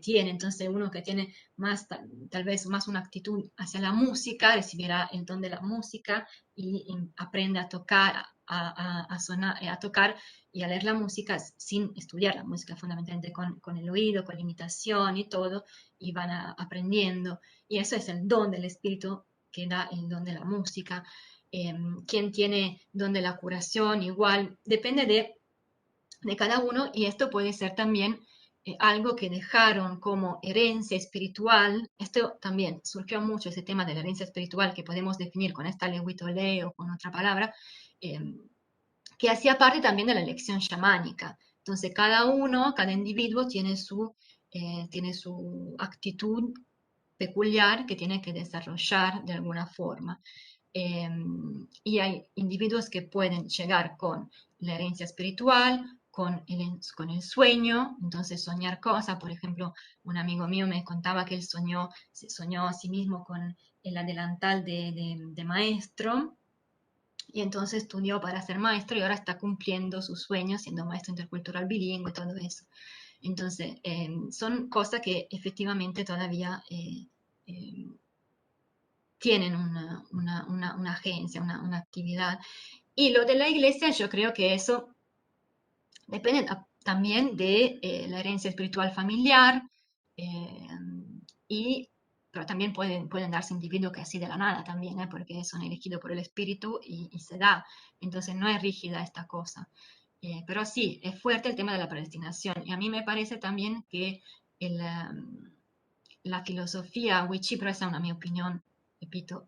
tiene. Entonces uno que tiene más, tal vez más una actitud hacia la música, recibirá el don de la música y aprende a tocar, a sonar, a tocar y a leer la música sin estudiar la música, fundamentalmente con el oído, con la imitación y todo, y van aprendiendo. Y eso es el don del espíritu que da el don de la música. Quien tiene don de la curación, igual, depende de cada uno, y esto puede ser también algo que dejaron como herencia espiritual. Esto también surgió mucho, ese tema de la herencia espiritual que podemos definir con esta leguitolé o con otra palabra, eh, que hacía parte también de la elección chamánica. Entonces cada uno, cada individuo tiene su actitud peculiar que tiene que desarrollar de alguna forma. Y hay individuos que pueden llegar con la herencia espiritual, con el sueño, entonces soñar cosas. Por ejemplo, un amigo mío me contaba que él se soñó a sí mismo con el adelantal de maestro, y entonces estudió para ser maestro y ahora está cumpliendo sus sueños siendo maestro intercultural bilingüe, todo eso. Entonces, son cosas que efectivamente todavía eh, tienen una agencia, una actividad. Y lo de la iglesia, yo creo que eso depende también de la herencia espiritual familiar, eh, y, pero también pueden darse individuos que así de la nada también, porque son elegidos por el espíritu y se da. Entonces no es rígida esta cosa. Pero sí, es fuerte el tema de la predestinación. Y a mí me parece también que el, la filosofía Wicchi, pero esa es una mi opinión, repito,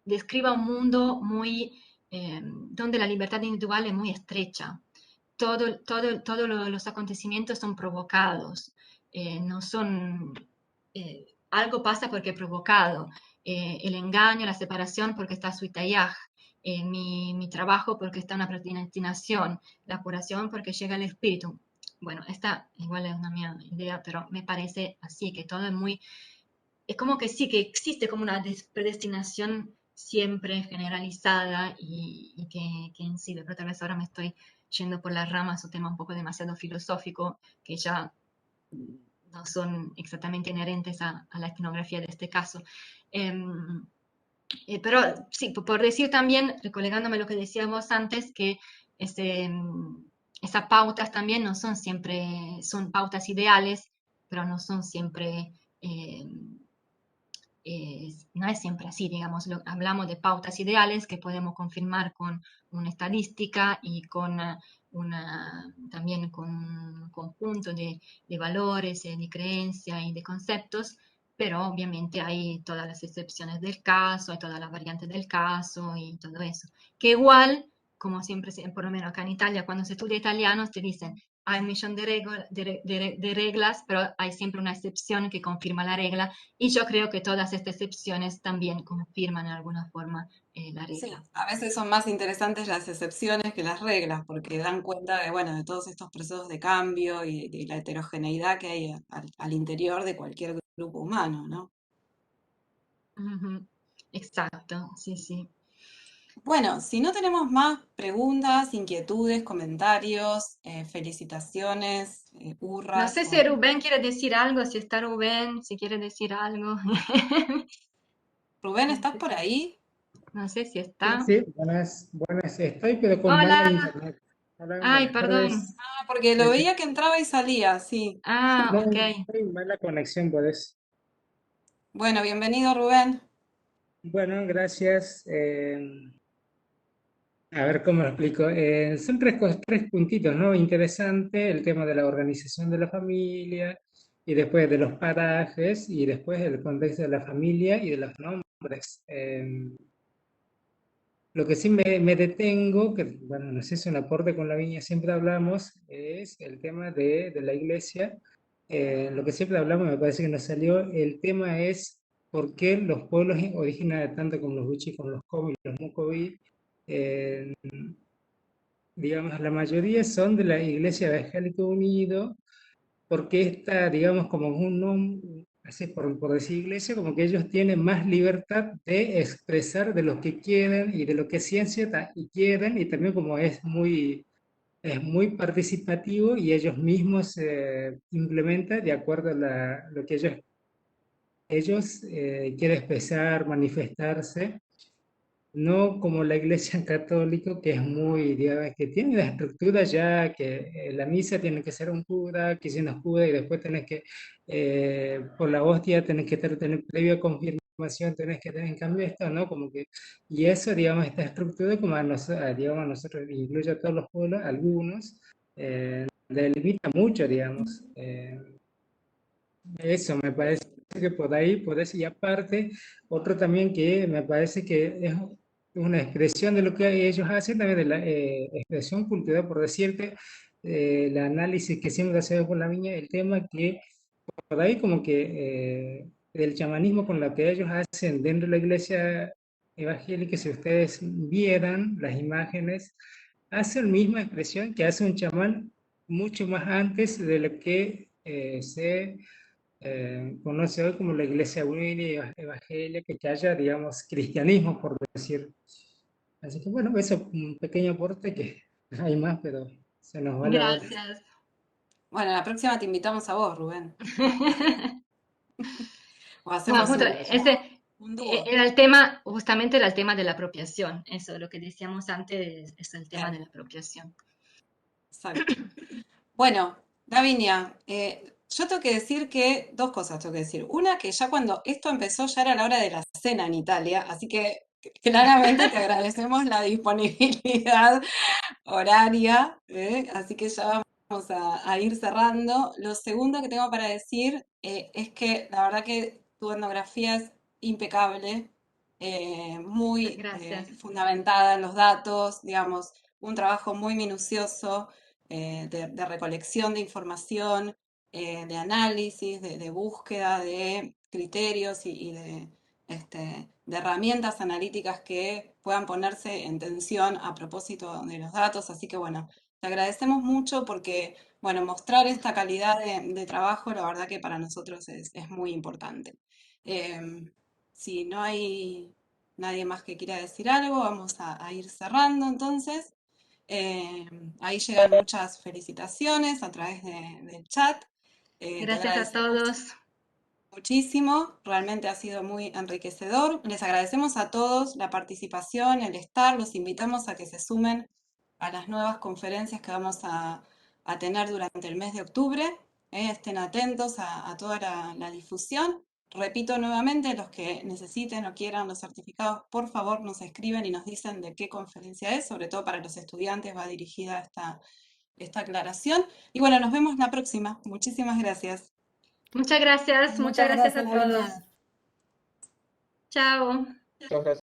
describa un mundo muy, donde la libertad individual es muy estrecha. Todos los acontecimientos son provocados, no son, algo pasa porque es provocado. El engaño, la separación porque está suitayaj, mi trabajo porque está una predestinación, la curación porque llega el espíritu. Bueno, esta igual es una mía idea, pero me parece así, que todo es como que sí, que existe como una predestinación siempre generalizada y que incide, pero tal vez ahora me estoy yendo por las ramas, un tema un poco demasiado filosófico, que ya no son exactamente inherentes a la etnografía de este caso. Pero sí, por decir también, recolegándome lo que decíamos antes, que ese, esas pautas también no son siempre, son pautas ideales, pero no son siempre, no es siempre así, digamos, hablamos de pautas ideales que podemos confirmar con una estadística y con también con un conjunto de valores, de creencias y de conceptos, pero obviamente hay todas las excepciones del caso, hay todas las variantes del caso y todo eso. Que igual, como siempre, por lo menos acá en Italia, cuando se estudia italiano, te dicen, hay un millón de reglas, pero hay siempre una excepción que confirma la regla, y yo creo que todas estas excepciones también confirman en alguna forma la Sí, regla. a veces son más interesantes las excepciones que las reglas, porque dan cuenta de, bueno, de todos estos procesos de cambio y de la heterogeneidad que hay al interior de cualquier grupo humano, ¿no? Ujú. Exacto, sí, sí. Bueno, si no tenemos más preguntas, inquietudes, comentarios, felicitaciones, No hurras, sé si Rubén quiere decir algo, si está Rubén, si quiere decir algo. Rubén, No ¿estás sé, por ahí? no sé si Sí, está. sí, buenas, buenas. Estoy, pero con Hola, mala internet. Hola, ay, buenas perdón. tardes. Ah, porque lo Sí, sí. veía que entraba y salía, sí. Ah, No, ok. muy mala conexión por eso. Bueno, bienvenido, Rubén. Bueno, gracias. A ver cómo lo explico. Son tres puntitos, ¿no? Interesante el tema de la organización de la familia y después de los parajes y después el contexto de la familia y de los nombres. Lo que sí me detengo, que bueno, no sé si es un aporte con la viña, siempre hablamos, es el tema de la iglesia. Lo que siempre hablamos, me parece que nos salió, el tema es por qué los pueblos originarios, tanto como los Wichí, como los Komi, los Mucoví, eh, digamos, la mayoría son de la Iglesia Evangélica Unido, porque esta, digamos, como un nombre, así por decir iglesia, como que ellos tienen más libertad de expresar de lo que quieren y de lo que ciencia y quieren, y también como es muy participativo y ellos mismos implementan de acuerdo a lo que ellos quieren expresar, manifestarse. No como la Iglesia Católica, que es muy, digamos, que tiene la estructura ya, que la misa tiene que ser un cura, que si no es cura, y después tenés que, por la hostia, tenés que tener previa confirmación, tenés que tener, en cambio esto, ¿no? Como que, y eso, digamos, esta estructura, como digamos, a nosotros, incluye a todos los pueblos, algunos, delimita mucho, digamos. Eso me parece que por ahí, por eso, y aparte, otro también que me parece que es una expresión de lo que ellos hacen, también de la expresión cultural, por decirte, el análisis que siempre hacemos con la viña, el tema que por ahí como que el chamanismo con lo que ellos hacen dentro de la iglesia evangélica, si ustedes vieran las imágenes, hace la misma expresión que hace un chamán mucho más antes de lo que se conoce hoy como la Iglesia Unida y Evangélica, que haya, digamos, cristianismo, por decir. Así que bueno, eso es un pequeño aporte que hay más, pero se nos va la hora. Gracias. Bueno, la próxima te invitamos a vos, Rubén. O Bueno, hacemos justo un dúo. era el tema, justamente era el tema de la apropiación. Eso, lo que decíamos antes, es el tema de la apropiación. Exacto. Bueno, Davinia, yo tengo que decir que dos cosas tengo que decir. Una, que ya cuando esto empezó ya era la hora de la cena en Italia, así que claramente te agradecemos la disponibilidad horaria, así que ya vamos a ir cerrando. Lo segundo que tengo para decir es que la verdad que tu etnografía es impecable, muy Gracias. fundamentada en los datos, digamos, un trabajo muy minucioso de recolección de información, de análisis, de búsqueda de criterios y de herramientas analíticas que puedan ponerse en tensión a propósito de los datos. Así que bueno, te agradecemos mucho porque, bueno, mostrar esta calidad de trabajo, la verdad que para nosotros es muy importante. Si no hay nadie más que quiera decir algo, vamos a ir cerrando entonces. Eh, Ahí llegan muchas felicitaciones a través del chat. Te Gracias a agradecemos todos. muchísimo, realmente ha sido muy enriquecedor. Les agradecemos a todos la participación, el estar, los invitamos a que se sumen a las nuevas conferencias que vamos a tener durante el mes de octubre. Estén atentos a toda la difusión. Repito nuevamente, los que necesiten o quieran los certificados, por favor nos escriben y nos dicen de qué conferencia es, sobre todo para los estudiantes va dirigida esta aclaración. Y bueno, nos vemos la próxima. Muchísimas gracias. Muchas gracias Muchas a gracias, todos. Lavinia. Chao. Muchas gracias.